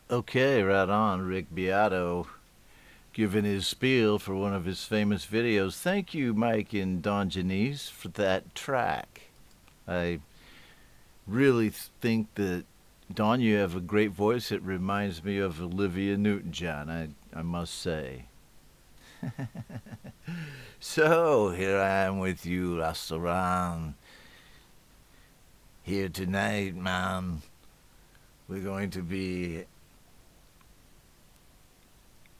Okay, right on, Rick Beato, giving his spiel for one of his famous videos. Thank you, Mike and Don Janice, for that track. I really think that, Don, you have a great voice. It reminds me of Olivia Newton-John, I must say. So, here I am with you, Restaurant. Here tonight, man, we're going to be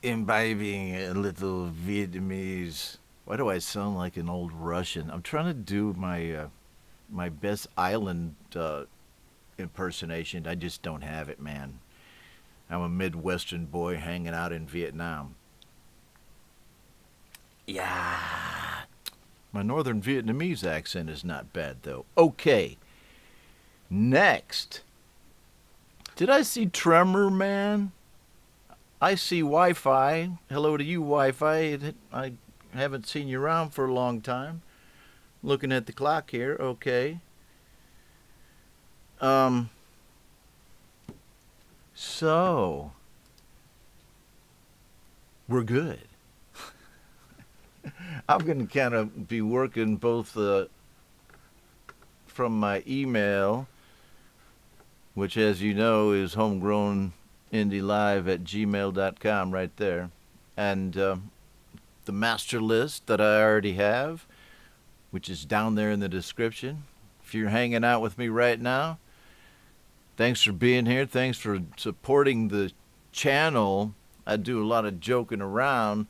imbibing a little Vietnamese. Why do I sound like an old Russian? I'm trying to do my best island impersonation. I just don't have it, man. I'm a Midwestern boy hanging out in Vietnam. Yeah. My northern Vietnamese accent is not bad, though. Okay. Next. Did I see Tremor, man? I see Wi-Fi. Hello to you, Wi-Fi. I haven't seen you around for a long time. Looking at the clock here. Okay. So, we're good. I'm going to kind of be working both from my email, which, as you know, is homegrownindylive@gmail.com right there, and the master list that I already have, which is down there in the description. If you're hanging out with me right now, thanks for being here. Thanks for supporting the channel. I do a lot of joking around,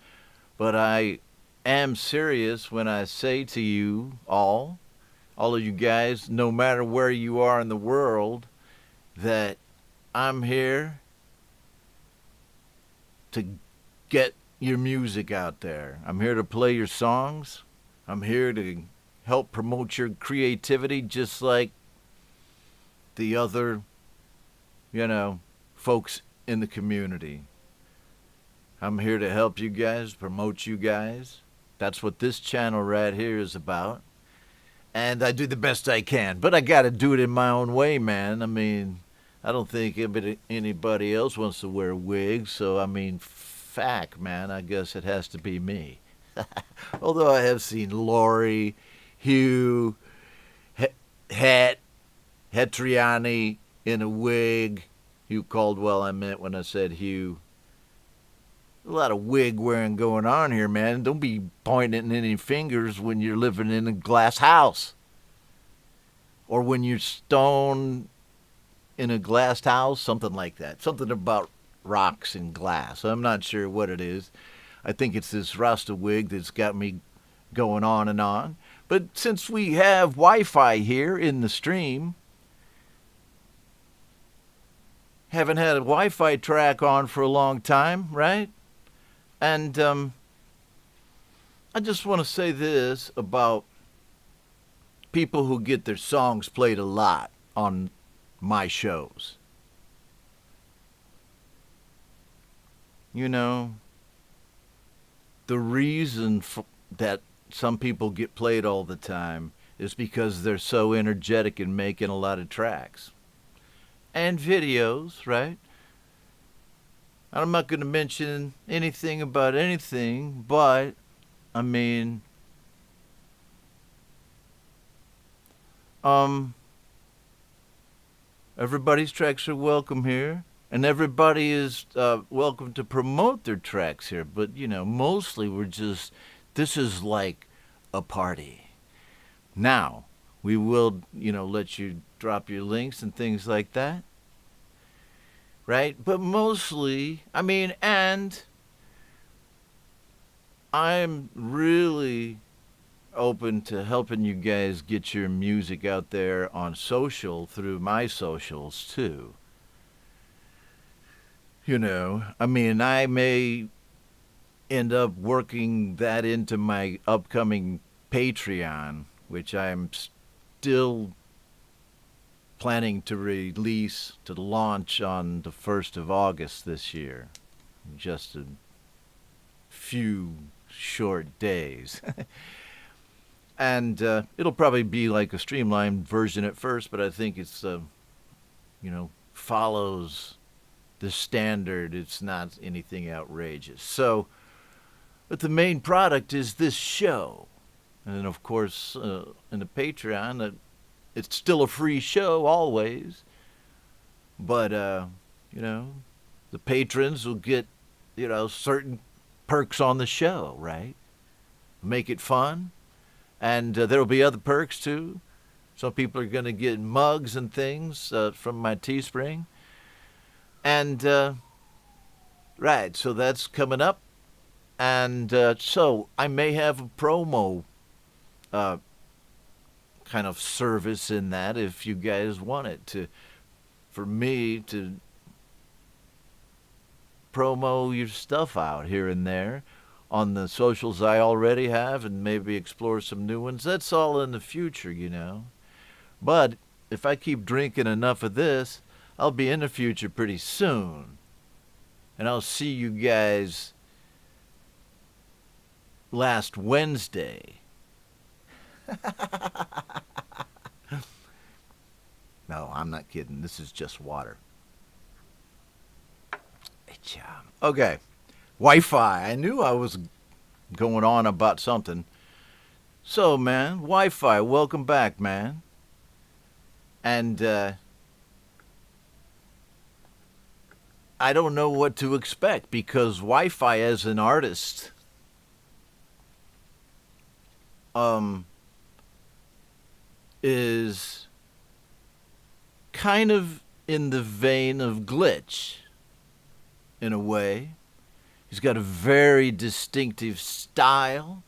but I am serious when I say to you all of you guys, no matter where you are in the world, that I'm here to get your music out there. I'm here to play your songs. I'm here to help promote your creativity, just like the other, folks in the community. I'm here to help you guys, promote you guys. That's what this channel right here is about. And I do the best I can, but I got to do it in my own way, man. I mean, I don't think anybody else wants to wear wigs, so fact, man, I guess it has to be me. Although I have seen Lori, Hugh, Hetriani in a wig. Hugh Caldwell, I meant when I said Hugh. A lot of wig wearing going on here, man. Don't be pointing any fingers when you're living in a glass house. Or when you're stoned in a glassed house, something like that. Something about rocks and glass. I'm not sure what it is. I think it's this Rasta wig that's got me going on and on. But since we have Wi-Fi here in the stream, haven't had a Wi-Fi track on for a long time, right? And I just want to say this about people who get their songs played a lot on my shows. The reason that some people get played all the time is because they're so energetic in making a lot of tracks. And videos, right? I'm not going to mention anything about anything, but, everybody's tracks are welcome here, and everybody is welcome to promote their tracks here, but, mostly this is like a party. Now, we will, let you drop your links and things like that. Right? But mostly, and I'm really open to helping you guys get your music out there on social through my socials too. I may end up working that into my upcoming Patreon, which I'm still planning to launch on the 1st of August this year. Just few short days. And it'll probably be like a streamlined version at first, but I think it's, follows the standard. It's not anything outrageous. So, but the main product is this show. And of course, in the Patreon, it's still a free show always. But, the patrons will get, certain perks on the show, right? Make it fun. And there will be other perks, too. Some people are going to get mugs and things from my Teespring. And, right, so that's coming up. And so I may have a promo kind of service in that if you guys want it for me to promo your stuff out here and there on the socials I already have and maybe explore some new ones. That's all in the future, But if I keep drinking enough of this, I'll be in the future pretty soon. And I'll see you guys last Wednesday. No, I'm not kidding. This is just water. Okay. Wi-Fi. I knew I was going on about something. So, man, Wi-Fi, welcome back, man. And I don't know what to expect because Wi-Fi as an artist is kind of in the vein of Glitch in a way. He's got a very distinctive style.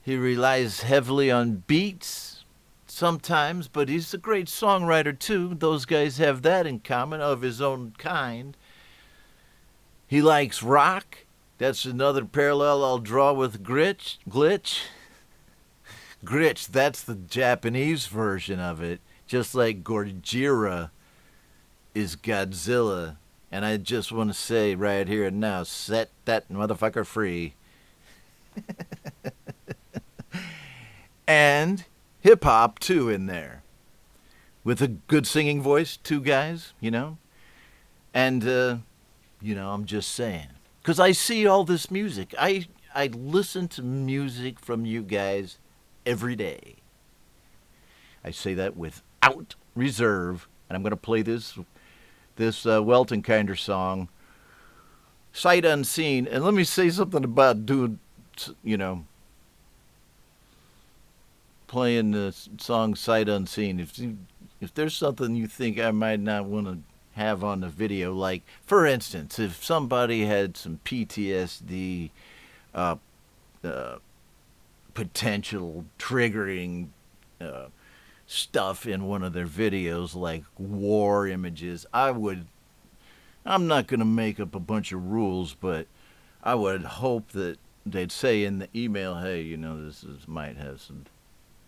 He relies heavily on beats sometimes, but he's a great songwriter too. Those guys have that in common of his own kind. He likes rock. That's another parallel I'll draw with Glitch. Glitch, that's the Japanese version of it. Just like Gojira is Godzilla. And I just want to say right here and now, set that motherfucker free. And hip-hop, too, in there. With a good singing voice, two guys, And, I'm just saying. Because I see all this music. I listen to music from you guys every day. I say that without reserve. And I'm going to play this Welton Kinder song, Sight Unseen. And let me say something about doing, playing the song Sight Unseen. If there's something you think I might not want to have on the video, like, for instance, if somebody had some PTSD, potential triggering stuff in one of their videos, like war images, I'm not going to make up a bunch of rules, but I would hope that they'd say in the email, hey, this might have some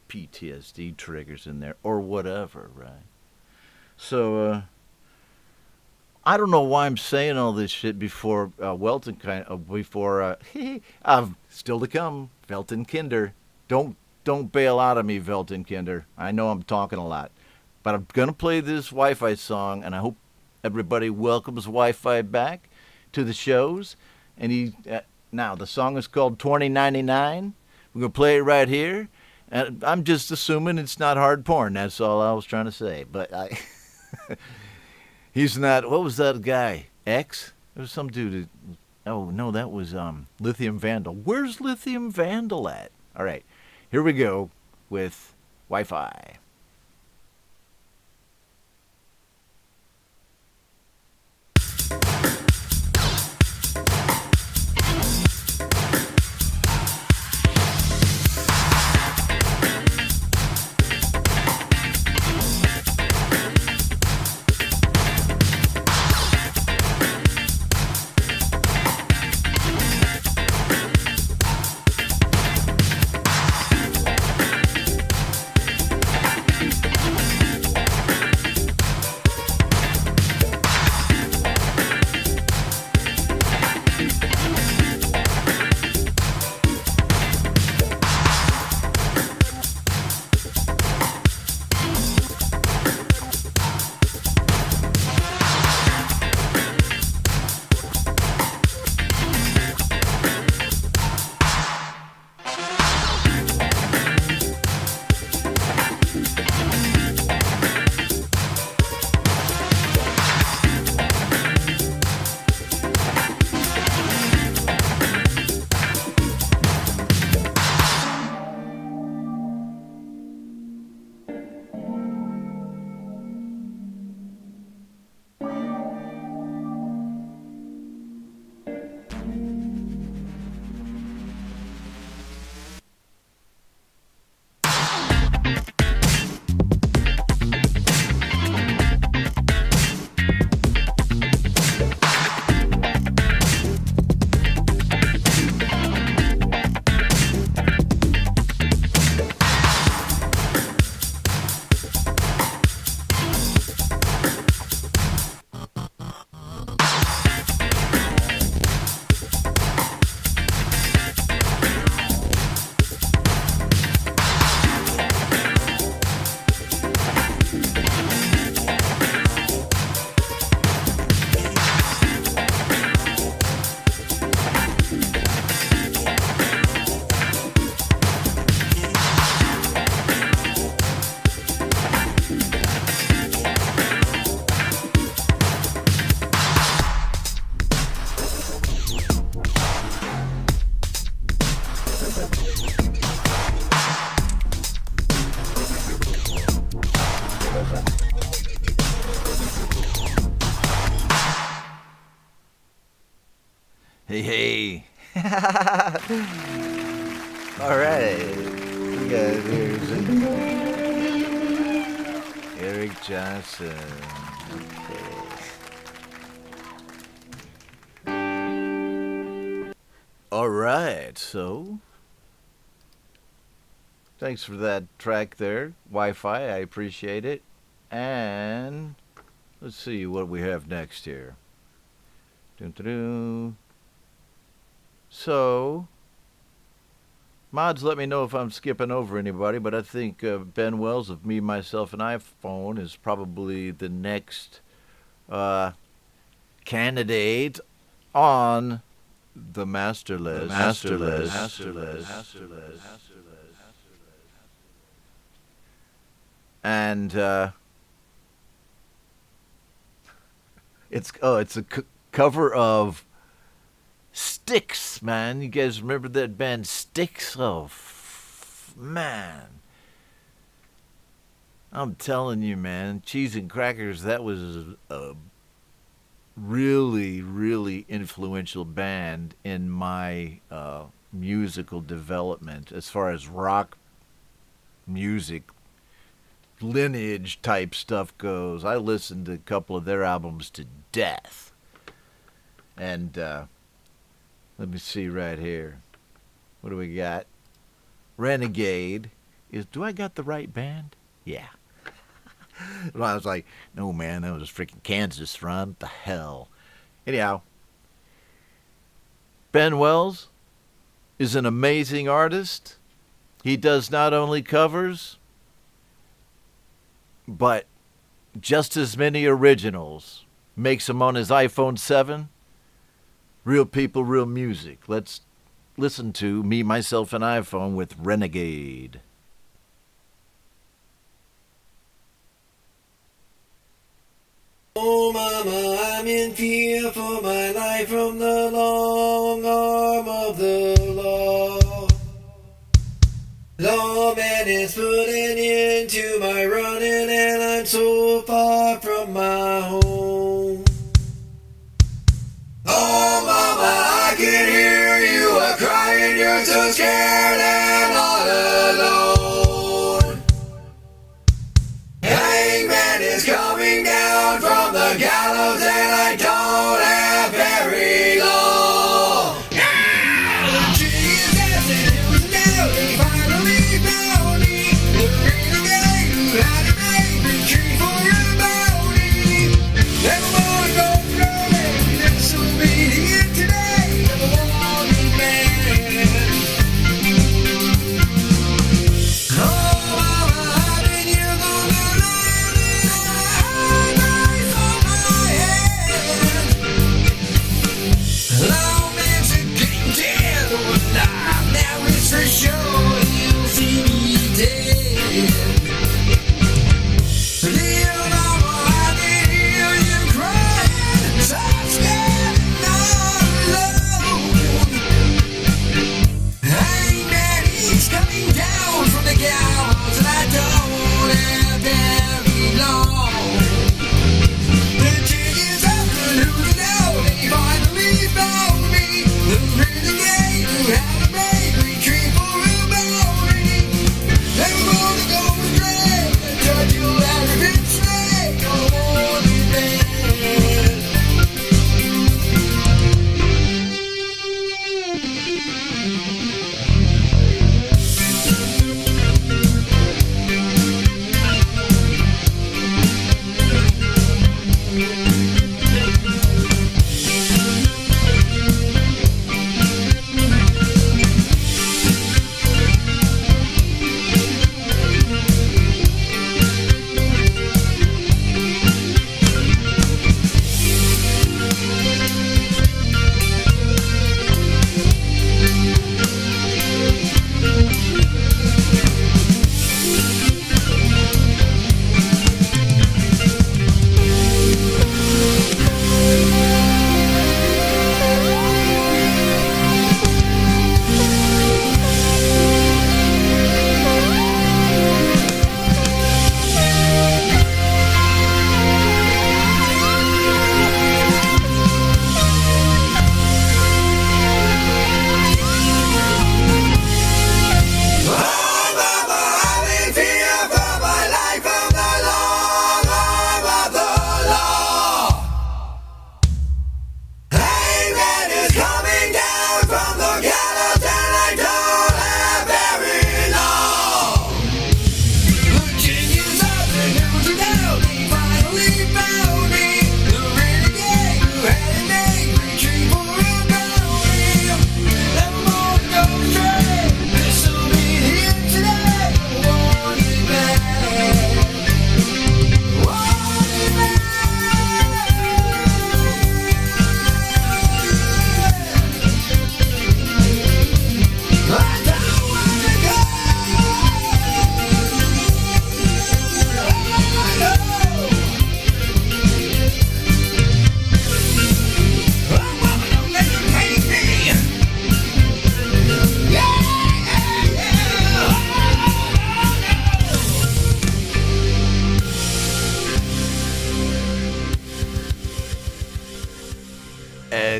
PTSD triggers in there, or whatever, right? So, I don't know why I'm saying all this shit before Welton still to come, Welton Kinder. Don't bail out of me, Welton Kinder. I know I'm talking a lot. But I'm going to play this Wi-Fi song, and I hope everybody welcomes Wi-Fi back to the shows. And now, the song is called 2099. We're going to play it right here. And I'm just assuming it's not hard porn. That's all I was trying to say. But he's not, what was that guy? X? There was some dude. Oh, no, that was Lithium Vandal. Where's Lithium Vandal at? All right. Here we go with Wi-Fi. All right. We got here's Eric Johnson. Okay. All right, so thanks for that track there, Wi-Fi. I appreciate it. And let's see what we have next here. Dun-dun-dun. So, mods, let me know if I'm skipping over anybody, but I think Ben Wells of Me, Myself, and iPhone is probably the next candidate on the master list. And it's a cover of Styx, man. You guys remember that band Styx? Oh, man. I'm telling you, man. Cheese and Crackers, that was a really, really influential band in my musical development as far as rock music, lineage type stuff goes. I listened to a couple of their albums to death. And let me see right here. What do we got? Renegade. Do I got the right band? Yeah. Well, I was like, no, man, that was freaking Kansas Run. What the hell? Anyhow, Ben Wells is an amazing artist. He does not only covers, but just as many originals. Makes them on his iPhone 7. Real people, real music. Let's listen to Me, Myself, and iPhone with Renegade. Oh, mama, I'm in fear for my life from the long arm of the law. Lawman is putting into my running, and I'm so far from my home. Oh, mama, I can hear you crying, you're so scared and all alone. Hangman is coming down from the gallows, and I don't have very long. The tree is dancing, it was Nelly, finally found me. The renegade who had to make retreat for a bounty. Never wanna go through, never disobedient today, never wanted man. Oh, mama, how did you go to live in a eyes on my head? Long man's a getting dead or alive, now it's for sure you'll see me dead. Dear mama, I can hear you crying, so scared and all alone. Hangman, he's coming down from the gallows, and I don't have very long. The chickens up to losing out, and he finally found me. The renegade who had to make retreat for a bounty. Never gonna go astray, judge you'll have been straight, no more than that.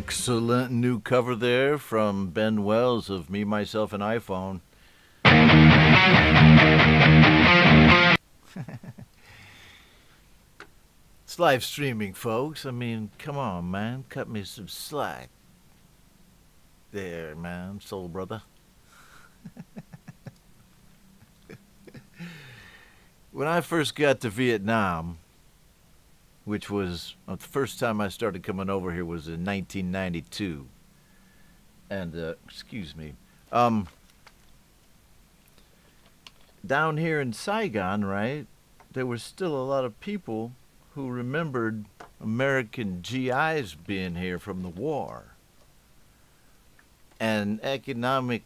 Excellent new cover there from Ben Wells of Me, Myself, and iPhone. It's live streaming, folks. I mean, come on, man. Cut me some slack. There, man. Soul brother. When I first got to Vietnam, which was the first time I started coming over here was in 1992. And, excuse me. Down here in Saigon, right, there was still a lot of people who remembered American GIs being here from the war. And economic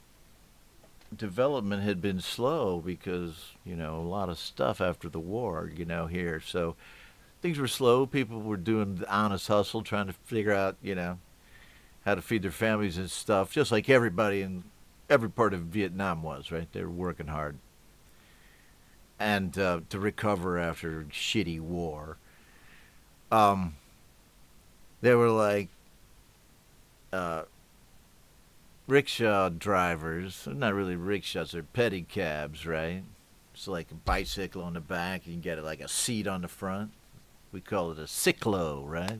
development had been slow because, a lot of stuff after the war, here. So things were slow. People were doing the honest hustle, trying to figure out, how to feed their families and stuff, just like everybody in every part of Vietnam was, right? They were working hard. And to recover after shitty war. They were like rickshaw drivers. They're not really rickshaws, they're pedicabs, right? It's like a bicycle on the back. You can get it like a seat on the front. We call it a cyclo, right?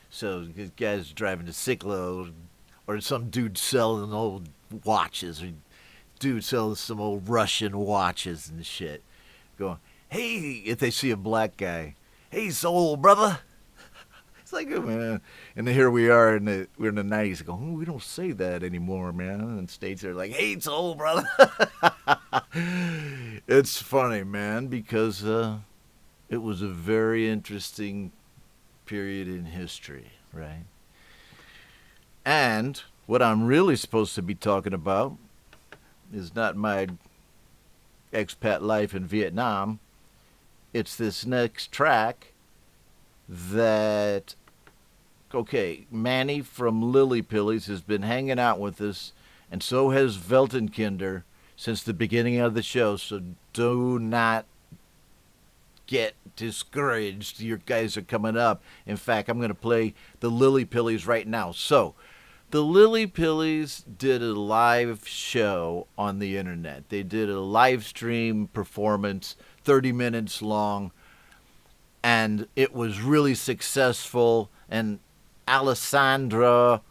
So the guys driving a cyclo, or some dude selling old watches, or dude selling some old Russian watches and shit. Going, hey, if they see a black guy, hey, soul brother. It's like, oh, man. And then here we are, we're in the 90s. Go, we don't say that anymore, man. And States are like, hey, soul brother. It's funny, man, because it was a very interesting period in history, right? And what I'm really supposed to be talking about is not my expat life in Vietnam. It's this next track that, okay, Manny from Lily Pillies has been hanging out with us, and so has Veltenkinder since the beginning of the show, so do not get discouraged. Your guys are coming up. In fact, I'm going to play the Lily Pillies right now. So, the Lily Pillies did a live show on the internet. They did a live stream performance, 30 minutes long, and it was really successful. And Alessandro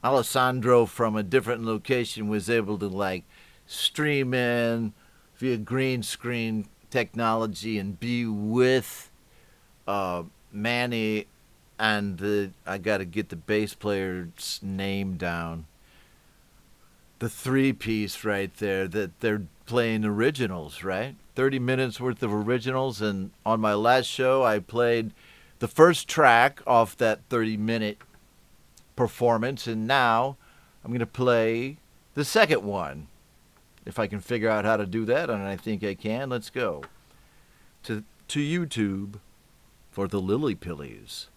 from a different location was able to stream in via green screen technology and be with Manny and I got to get the bass player's name down. The 3-piece right there that they're playing originals, right? 30 minutes worth of originals, and on my last show I played the first track off that 30-minute performance, and now I'm going to play the second one. If I can figure out how to do that, and I think I can, let's go to YouTube for the Lily Pillies.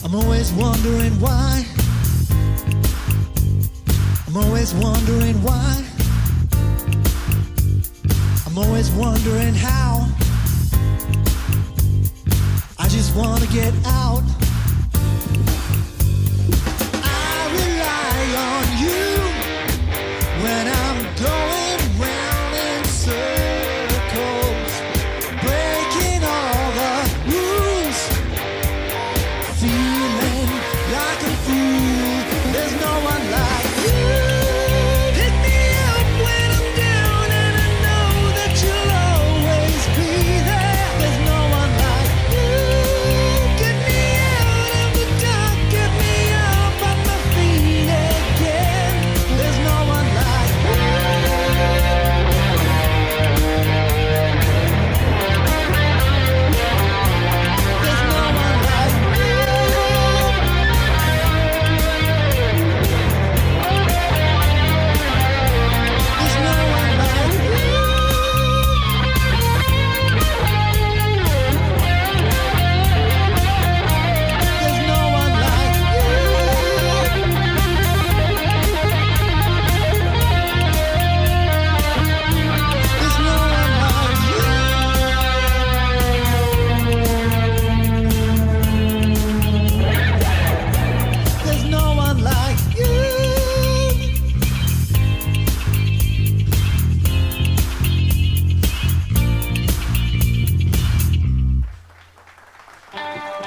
I'm always wondering why. I'm always wondering why. I'm always wondering how. I just want to get out. I rely on you when I'm going round in circles, breaking all the rules, feeling like a fool. There's no one like you. Pick me up when I'm down, and I know that you'll always be there. There's no one like you. Get me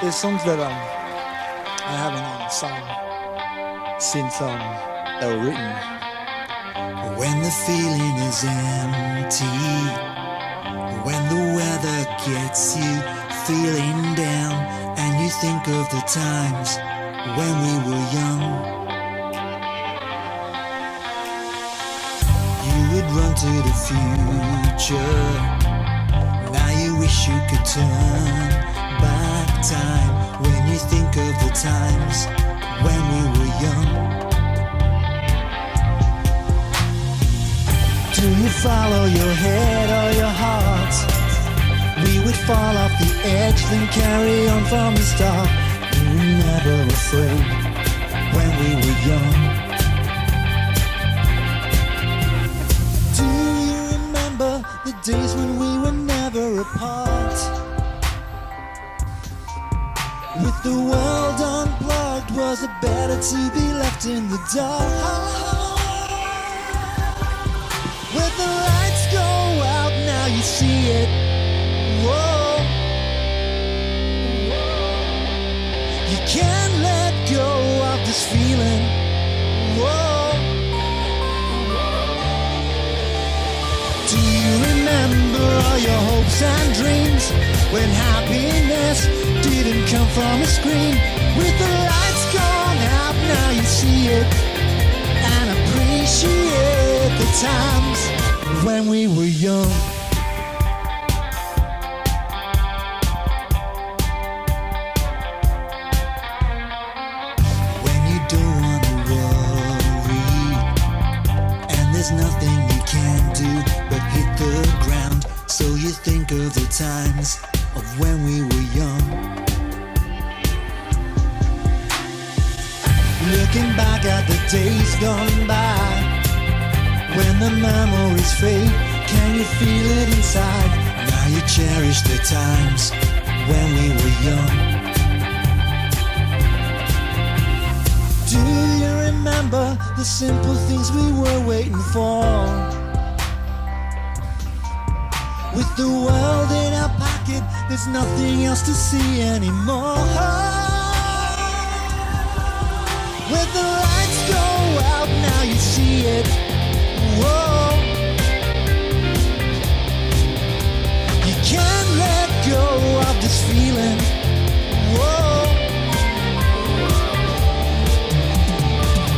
there's songs that I haven't sung since they were written. When the feeling is empty, when the weather gets you feeling down, and you think of the times when we were young, you would run to the future. Now you wish you could turn back time when you think of the times when we were young. Do you follow your head or your heart? We would fall off the edge, then carry on from the start. We were never afraid when we were young. Do you remember the days when we were never apart? With the world unplugged, was it better to be left in the dark? When the lights go out, now you see it. Whoa. You can't let go of this feeling. Whoa. Do you remember all your hopes and dreams when happiness didn't come from a screen? With the lights gone out, now you see it and appreciate the times when we were young. When you don't wanna worry, and there's nothing you can do but hit the ground, so you think of the times of when we were young. Looking back at the days gone by, when the memories fade, can you feel it inside? Now you cherish the times when we were young. Do you remember the simple things we were waiting for? With the world in our pocket, there's nothing else to see anymore. When the lights go out, now you see it. Whoa. You can't let go of this feeling. Whoa.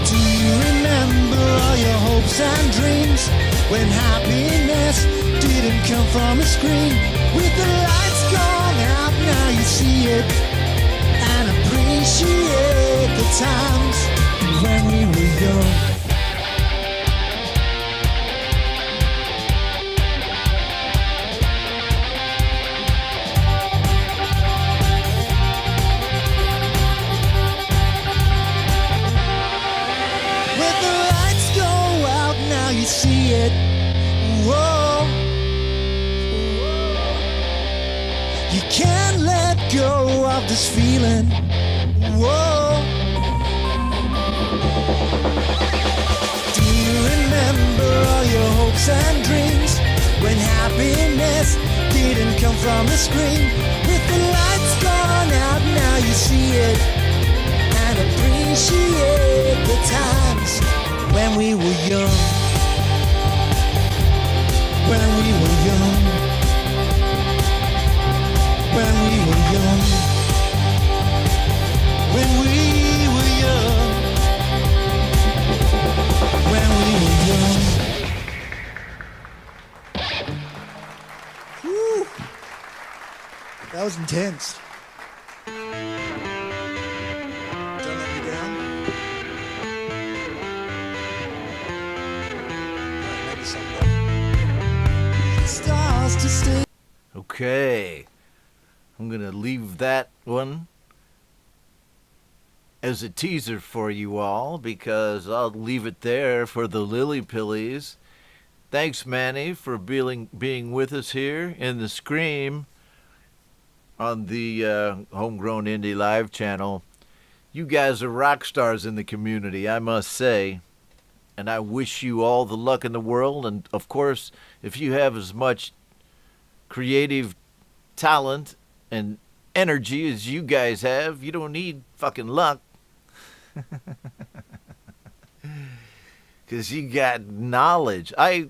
Do you remember all your hopes and dreams when happiness didn't come from a screen? With the lights gone out, now you see it and appreciate the times when we were young. See it, whoa. You can't let go of this feeling, whoa. Do you remember all your hopes and dreams when happiness didn't come from the screen? With the lights gone out, now you see it and appreciate the times when we were young. When we were young, when we were young, when we were young, when we were young. Whew. That was intense. Don't let me down. Maybe someday. Stars to stay. Okay. I'm going to leave that one as a teaser for you all because I'll leave it there for the Lily Pillies. Thanks, Manny, for being with us here in the Scream on the Homegrown Indie Live channel. You guys are rock stars in the community, I must say. And I wish you all the luck in the world. And, of course, if you have as much creative talent and energy as you guys have. You don't need fucking luck. Because you got knowledge. I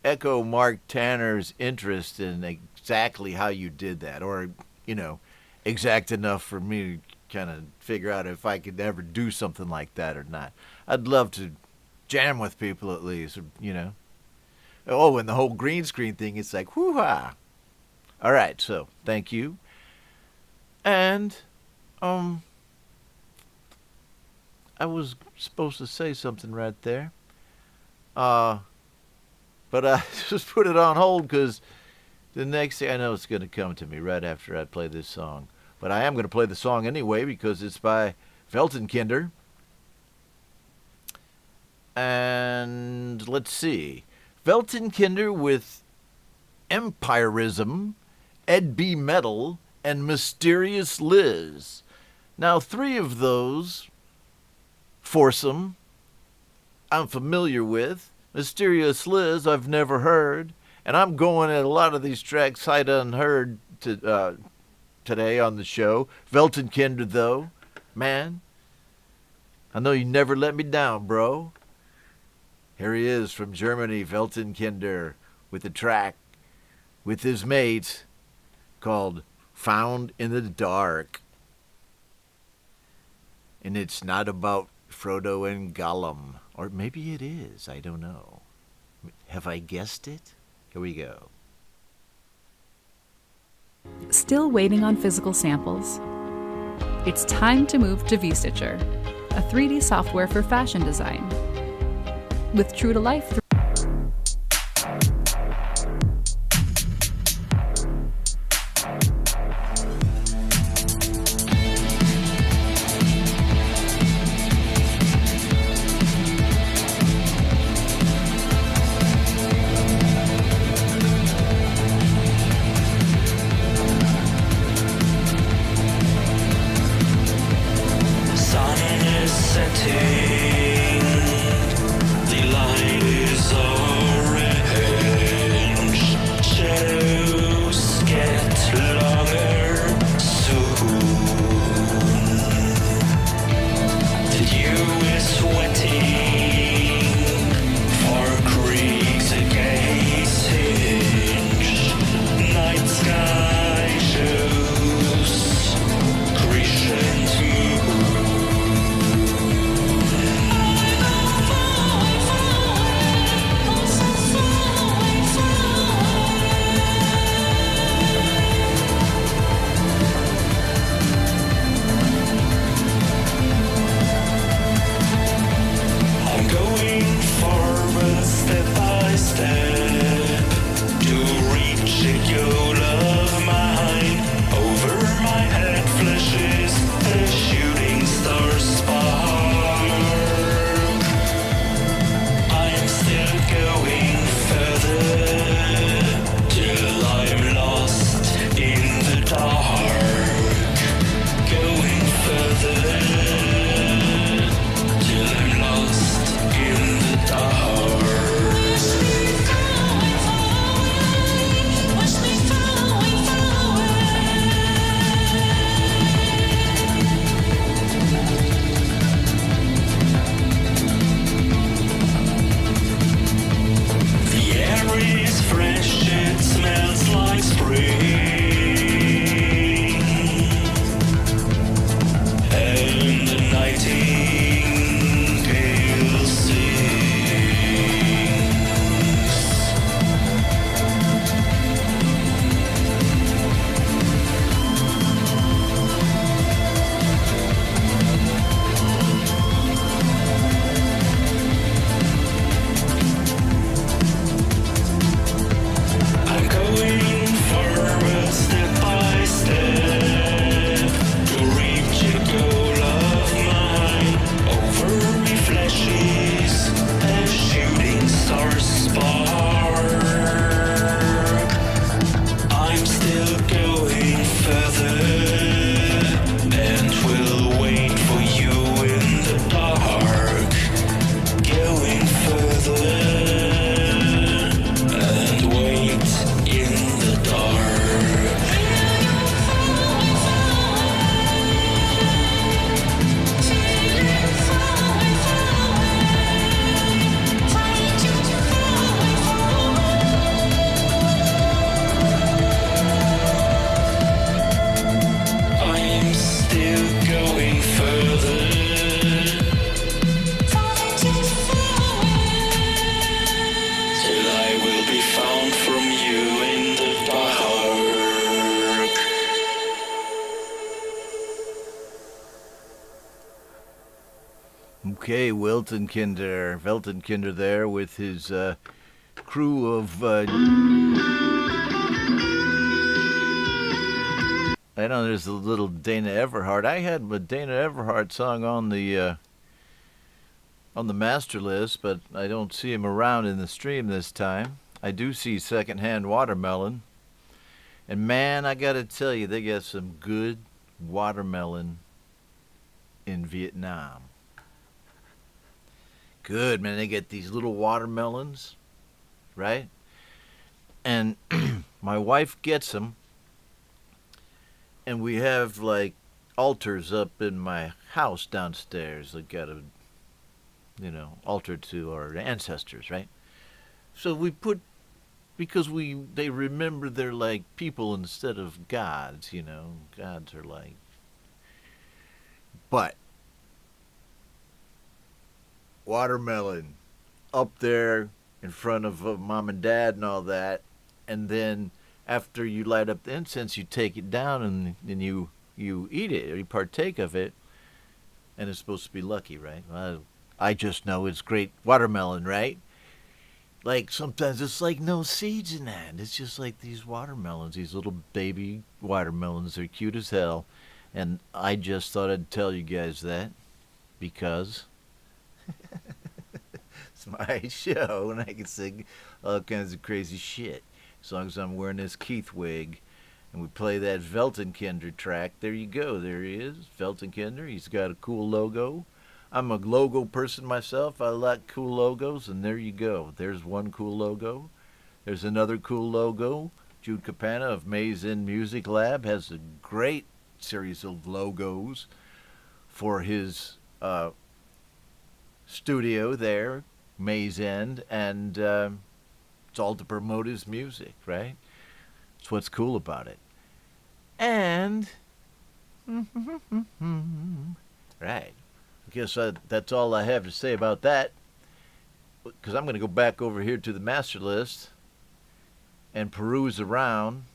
echo Mark Tanner's interest in exactly how you did that, or, exact enough for me to kind of figure out if I could ever do something like that or not. I'd love to jam with people at least, Oh, and the whole green screen thing, it's like, whoo-ha. All right, so thank you. And, I was supposed to say something right there. But I just put it on hold because the next thing I know, it's going to come to me right after I play this song. But I am going to play the song anyway because it's by Weltenkinder. And let's see. Weltenkinder with Empirism, Ed B. Metal, and Mysterious Liz. Now, 3 of those foursome I'm familiar with. Mysterious Liz I've never heard. And I'm going at a lot of these tracks sight unheard today on the show. Weltenkinder, though, man, I know you never let me down, bro. Here he is from Germany, Weltenkinder, with a track with his mates called Found in the Dark. And it's not about Frodo and Gollum. Or maybe it is, I don't know. Have I guessed it? Here we go. Still waiting on physical samples? It's time to move to VStitcher, a 3D software for fashion design. With true-to-life The sun is setting, the light is Okay, Weltenkinder there with his crew of... I know there's a little Dana Everhart. I had a Dana Everhart song on the master list, but I don't see him around in the stream this time. I do see Secondhand Watermelon. And man, I gotta tell you, they got some good watermelon in Vietnam. Good, man. They get these little watermelons, right? And my wife gets them. And we have, like, altars up in my house downstairs. They got a, altar to our ancestors, right? So we put, because they remember they're like people instead of gods, Gods are like. But watermelon up there in front of Mom and Dad and all that, and then after you light up the incense, you take it down and you eat it, or you partake of it, and it's supposed to be lucky, right? Well, I just know it's great watermelon, right? Like, sometimes it's like no seeds in that. It's just like these watermelons, these little baby watermelons. They're cute as hell. And I just thought I'd tell you guys that because it's my show and I can sing all kinds of crazy shit. As long as I'm wearing this Keith wig and we play that Weltenkinder track, there you go. There he is, Weltenkinder. He's got a cool logo. I'm a logo person myself. I like cool logos, and there you go. There's one cool logo. There's another cool logo. Jude Capana of Maze Inn Music Lab has a great series of logos for his studio there, Maze Inn, and it's all to promote his music, right? That's what's cool about it. And, right. I guess that's all I have to say about that, because I'm going to go back over here to the master list and peruse around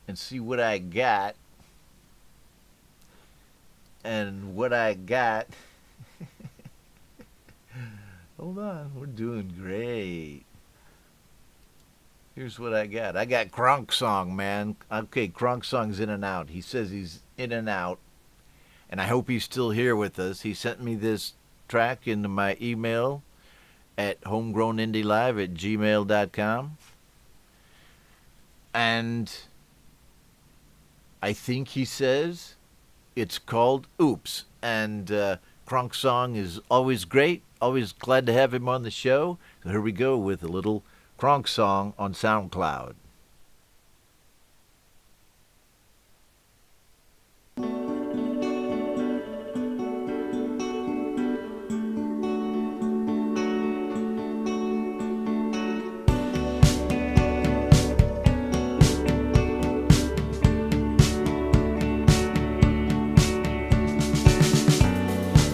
and see what I got. And what I got... Hold on, we're doing great. Here's what I got. I got Kronk Song, man. Okay, Kronk Song's in and out. He says he's in and out. And I hope he's still here with us. He sent me this track into my email at homegrownindylive@gmail.com. And I think he says it's called Oops. And Kronk Song is always great. Always glad to have him on the show. So here we go with a little Kronk Song on SoundCloud.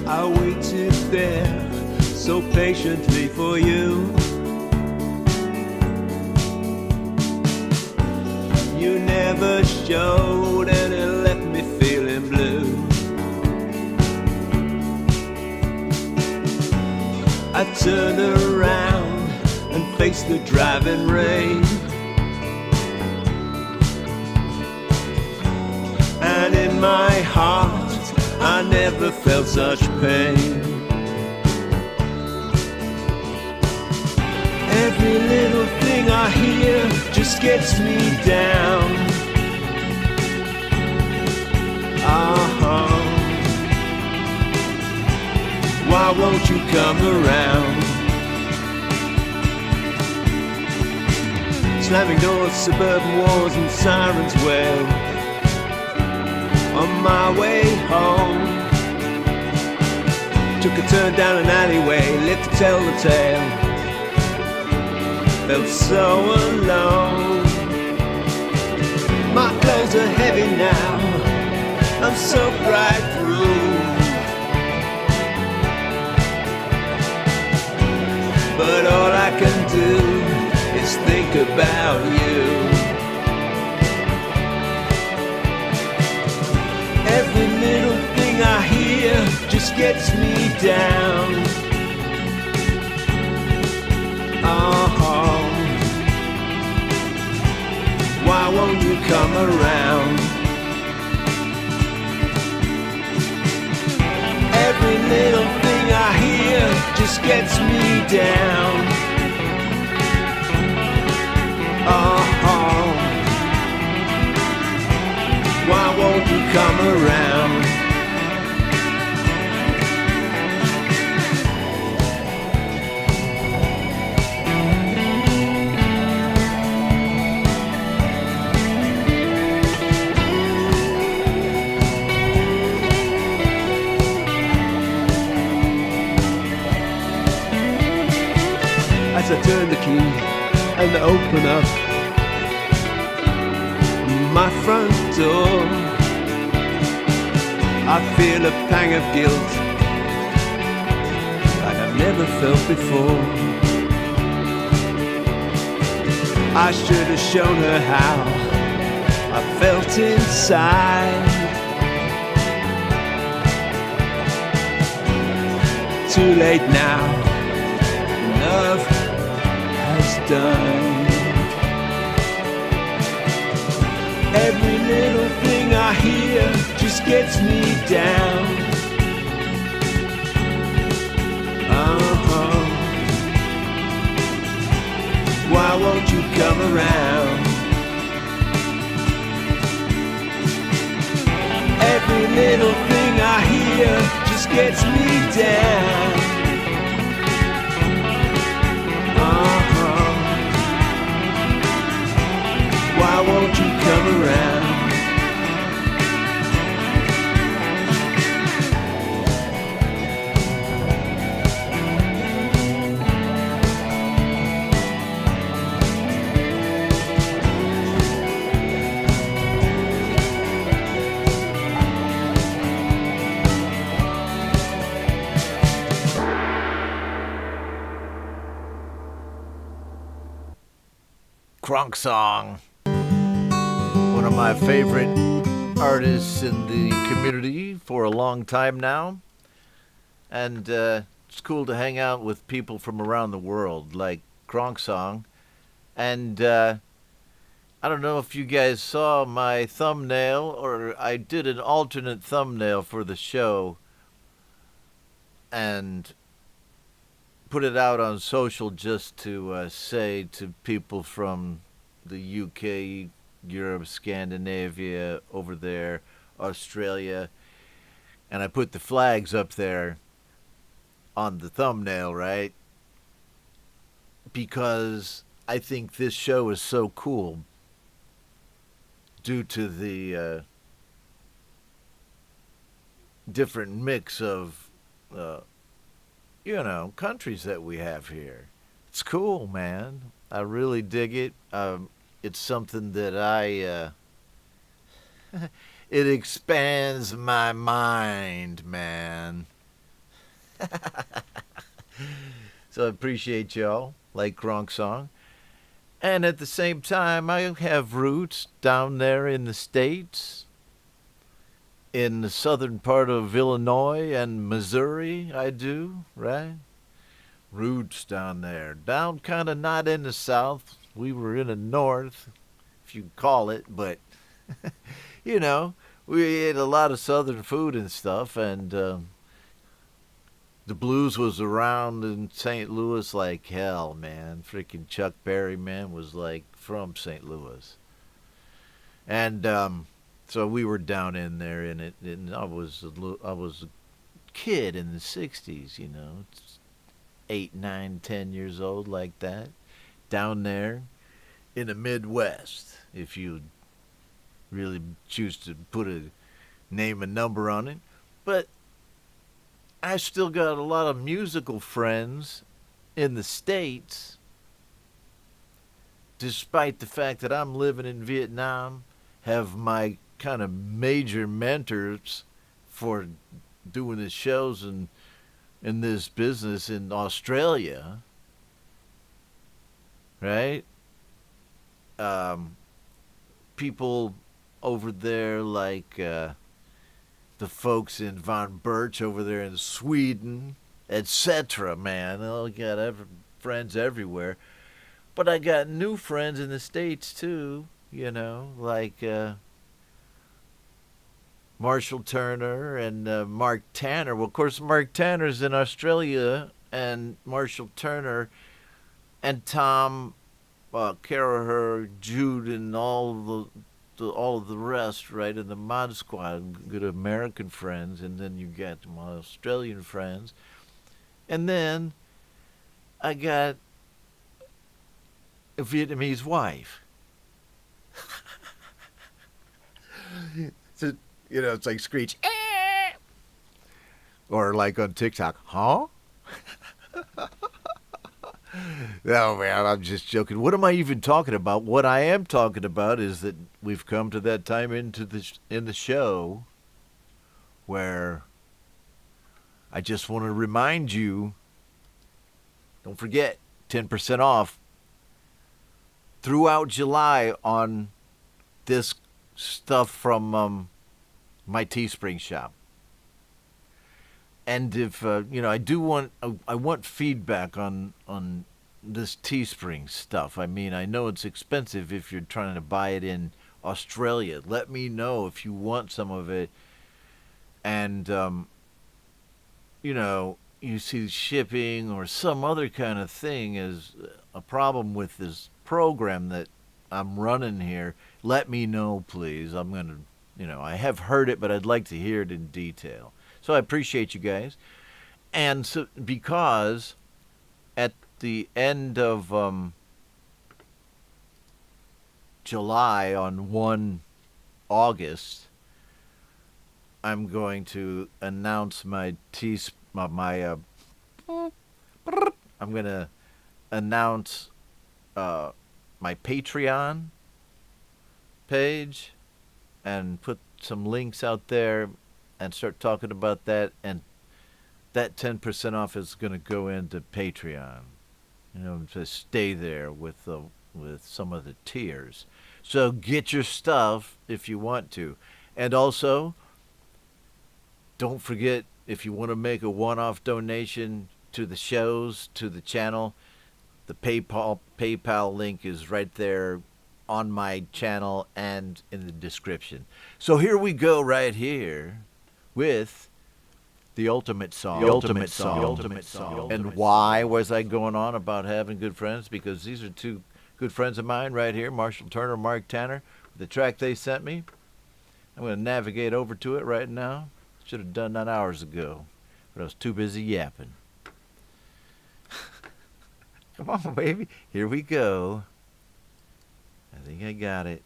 I waited there so patiently for you. You never showed and it left me feeling blue. I turned around and faced the driving rain. And in my heart I never felt such pain. Every little thing I hear just gets me down. Why won't you come around? Slamming doors, suburban walls and sirens wail. On my way home, took a turn down an alleyway, lived to tell the tale. Felt so alone. My clothes are heavy now, I'm so bright through. But all I can do is think about you. Every little thing I hear just gets me down. Oh, why won't you come around? Every little thing I hear just gets me down. Oh, why won't you come around? As I turn the key and open up my front door, I feel a pang of guilt like I've never felt before. I should have shown her how I felt inside. Too late now, love has done. Every little thing I hear just gets me down. Uh-huh. Why won't you come around? Every little thing I hear just gets me down. Why won't you come around? Crunk song. One of my favorite artists in the community for a long time now. And it's cool to hang out with people from around the world like Crunk song. And I don't know if you guys saw my thumbnail, or I did an alternate thumbnail for the show and put it out on social just to say to people from the UK, Europe, Scandinavia, over there, Australia, and I put the flags up there on the thumbnail, right? Because I think this show is so cool due to the different mix of countries that we have here. It's cool, man. I really dig it. It's something that it expands my mind, man. So I appreciate y'all, like Crunk song. And at the same time, I have roots down there in the States, in the southern part of Illinois and Missouri, I do, right? Roots down there. Down kind of not in the south. We were in the north, if you call it, but, we ate a lot of southern food and stuff, and the blues was around in St. Louis like hell, man. Freaking Chuck Berry, man, was like from St. Louis. And so we were down in there in it, and I was a kid in the 60s, 8, 9, 10 years old, like that, down there in the Midwest, if you really choose to put a name and number on it. But I still got a lot of musical friends in the States, despite the fact that I'm living in Vietnam, have my kind of major mentors for doing the shows and in this business in Australia, right? People over there like the the folks in Von Birch over there in Sweden, etc., man. I got friends everywhere. But I got new friends in the States, too, you know, like Marshall Turner and Mark Tanner. Well, of course, Mark Tanner's in Australia, and Marshall Turner and Tom Caraher, Jude, and all of the rest, right, in the Mod Squad, good American friends, and then you got my Australian friends. And then I got a Vietnamese wife. So, you know, it's like Screech. Or like on TikTok, huh? No, man, I'm just joking. What am I even talking about? What I am talking about is that we've come to that time in the show where I just want to remind you, don't forget, 10% off throughout July on this stuff from my Teespring shop. And if you know, I want feedback on this Teespring stuff. I mean, I know it's expensive if you're trying to buy it in Australia. Let me know if you want some of it. And you know, you see shipping or some other kind of thing is a problem with this program that I'm running here. Let me know, please. I'm gonna, you know, I have heard it, but I'd like to hear it in detail. So I appreciate you guys. And so, because at the end of July, on 1 August, I'm going to announce I'm going to announce my Patreon page and put some links out there and start talking about that, and that 10% off is going to go into Patreon, you know, to stay there with some of the tiers. So get your stuff if you want to. And also, don't forget, if you want to make a one-off donation to the shows, to the channel, the PayPal link is right there on my channel and in the description. So here we go right here with the ultimate song. The ultimate song. And why was I going on about having good friends? Because these are two good friends of mine right here, Marshall Turner, Mark Tanner. The track they sent me, I'm going to navigate over to it right now. Should have done that hours ago, but I was too busy yapping. Come on, baby. Here we go. I think I got it.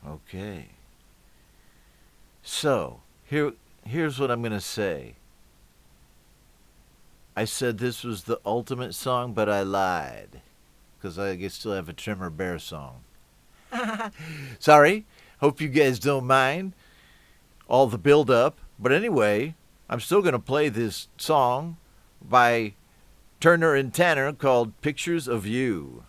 Okay. So, here's what I'm going to say. I said this was the ultimate song, but I lied. Because I still have a Trimmer Bear song. Sorry. Hope you guys don't mind all the build-up. But anyway, I'm still going to play this song by Turner and Tanner called Pictures of You.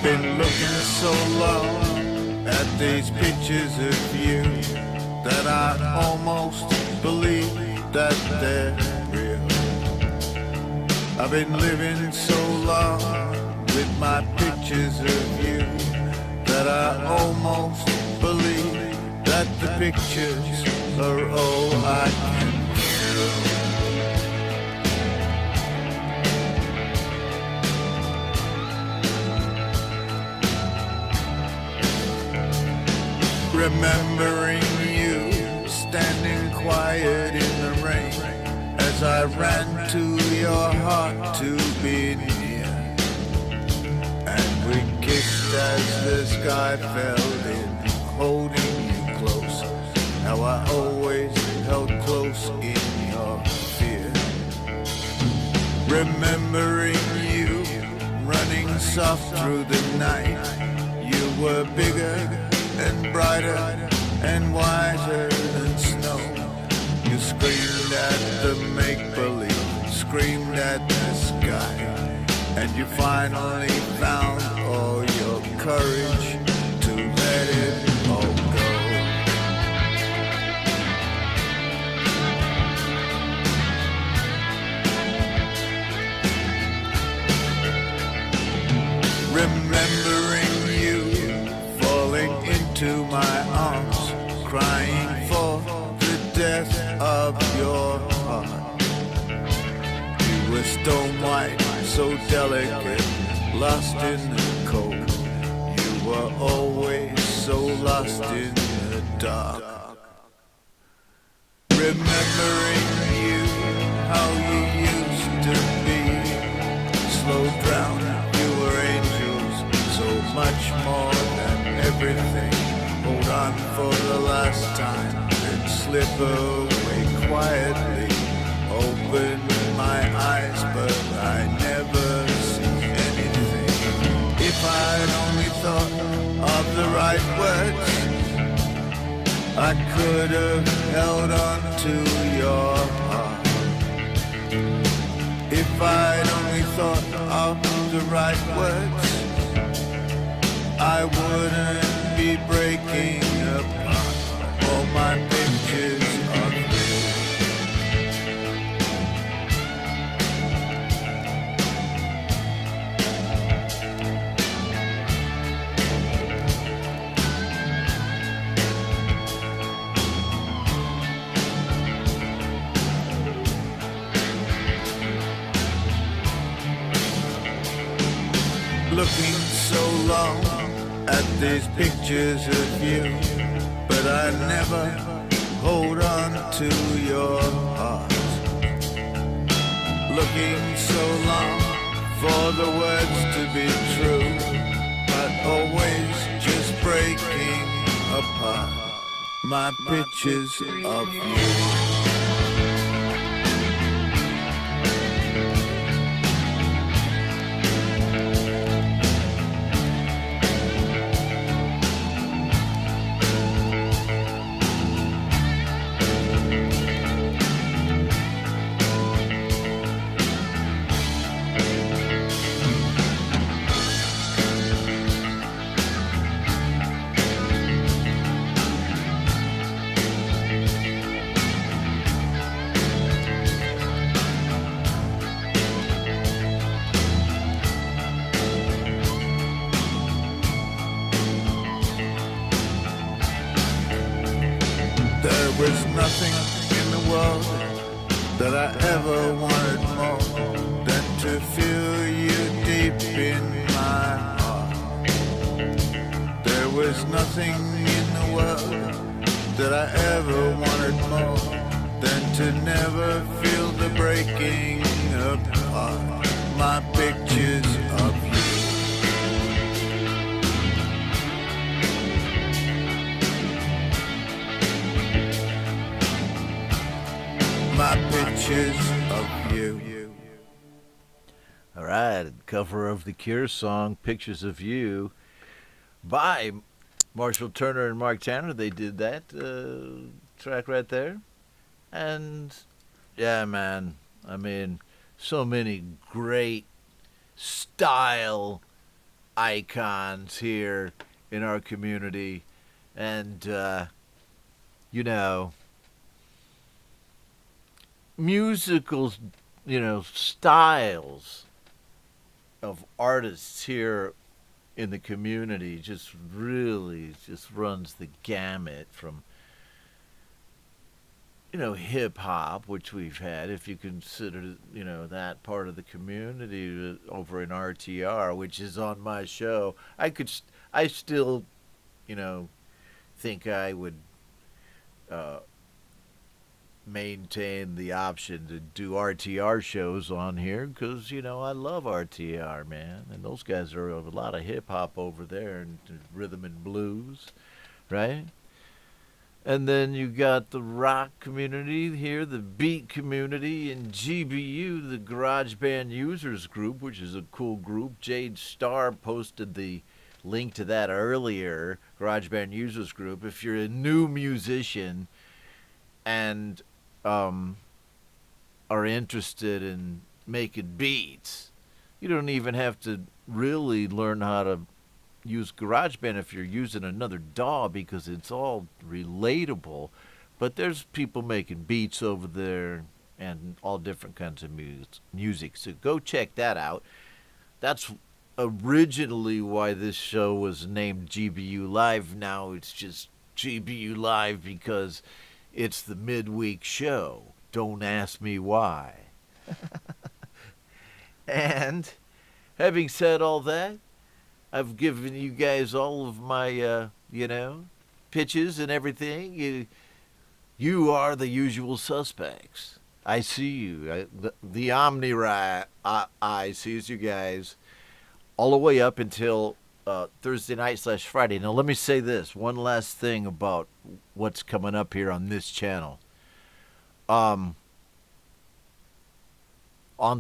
Been looking so long at these pictures of you that I almost believe that they're real. I've been living so long with my pictures of you that I almost believe that the pictures are all I can feel. Remembering you standing quiet in the rain as I ran to your heart to be near, and we kissed as the sky fell in, holding you close. How I always held close in your fear. Remembering you running soft through the night. You were bigger and brighter and wiser than snow. You screamed at the make-believe, screamed at the sky, and you finally found all your courage to let it all go. Remembering you falling into my arms, crying for the death of your heart. You were stone white, so delicate, lost in the cold. You were always so lost in the dark. Remembering you, how you used to be, slow drown. You were angels, so much more than everything. Hold on for the last time, then slip away quietly. Open my eyes, but I never see anything. If I'd only thought of the right words, I could have held on to your heart. If I'd only thought of the right words, I wouldn't be breaking apart all my pictures of you. Looking so long at these pictures of you, but I never hold on to your heart. Looking so long for the words to be true, but always just breaking apart my pictures of you. There was nothing in the world that I ever wanted more than to feel you deep in my heart. There was nothing in the world that I ever wanted more than to never feel the breaking apart my pictures of you. My pictures of you. All right, cover of the Cure song "Pictures of You" by Marshall Turner and Mark Tanner. They did that track right there, and yeah, man. I mean, so many great style icons here in our community, and you know. Musical, styles of artists here in the community just really just runs the gamut from, hip hop, which we've had, if you consider, that part of the community over in RTR, which is on my show. I still, think I would maintain the option to do RTR shows on here because, I love RTR, man. And those guys are a lot of hip-hop over there and rhythm and blues, right? And then you got the rock community here, the beat community, and GBU, the Garage Band Users Group, which is a cool group. Jade Starr posted the link to that earlier, Garage Band Users Group. If you're a new musician and are interested in making beats, you don't even have to really learn how to use GarageBand if you're using another DAW because it's all relatable. But there's people making beats over there and all different kinds of music. So go check that out. That's originally why this show was named GBU Live. Now it's just GBU Live because it's the midweek show. Don't ask me why. And having said all that, I've given you guys all of my, pitches and everything. You are the usual suspects. I see you. The Omni-Eye sees you guys all the way up until Thursday night/Friday. Now, let me say this. One last thing about what's coming up here on this channel. On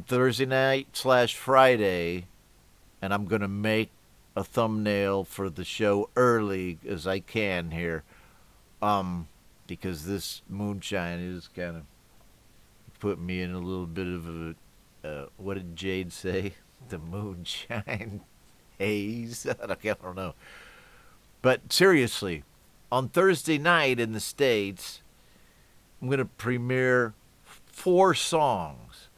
Thursday night/Friday, and I'm going to make a thumbnail for the show early as I can here, because this moonshine is kind of putting me in a little bit of a, what did Jade say? The moonshine haze? I don't know. But seriously, on Thursday night in the States, I'm going to premiere 4 songs.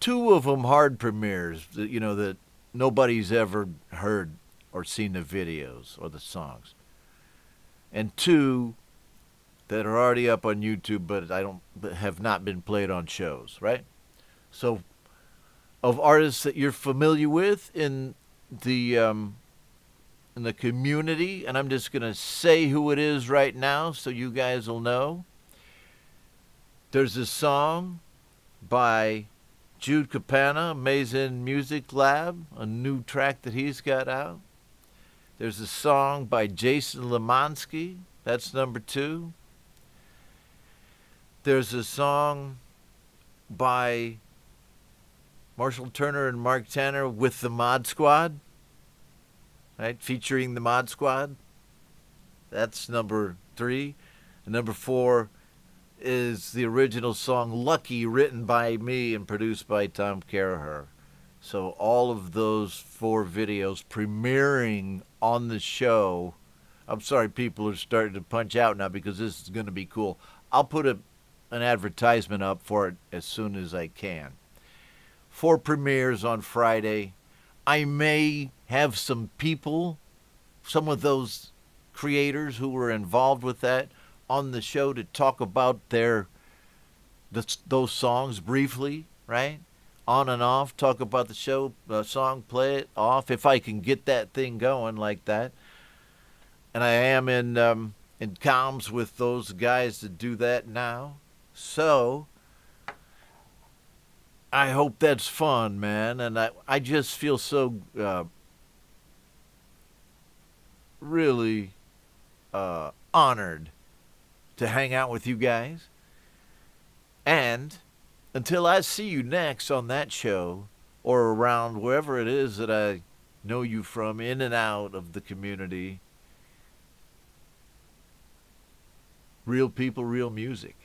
2 of them hard premieres, that nobody's ever heard or seen the videos or the songs. And 2 that are already up on YouTube but have not been played on shows, right? So of artists that you're familiar with in the community, and I'm just going to say who it is right now so you guys will know. There's a song by Jude Capana, Amazing Music Lab, a new track that he's got out. There's a song by Jason Lemansky, that's number 2. There's a song by Marshall Turner and Mark Tanner with the Mod Squad, right? Featuring the Mod Squad. That's number 3. And number 4 is the original song Lucky, written by me and produced by Tom Caraher. So all of those 4 videos premiering on the show. I'm sorry, people are starting to punch out now because this is going to be cool. I'll put an advertisement up for it as soon as I can. 4 premieres on Friday. I may have some people, some of those creators who were involved with that, on the show to talk about those songs briefly, right? On and off, talk about the show, song, play it off, if I can get that thing going like that. And I am in comms with those guys to do that now. So I hope that's fun, man. And I just feel so really honored to hang out with you guys. And until I see you next on that show or around wherever it is that I know you from, in and out of the community, real people, real music.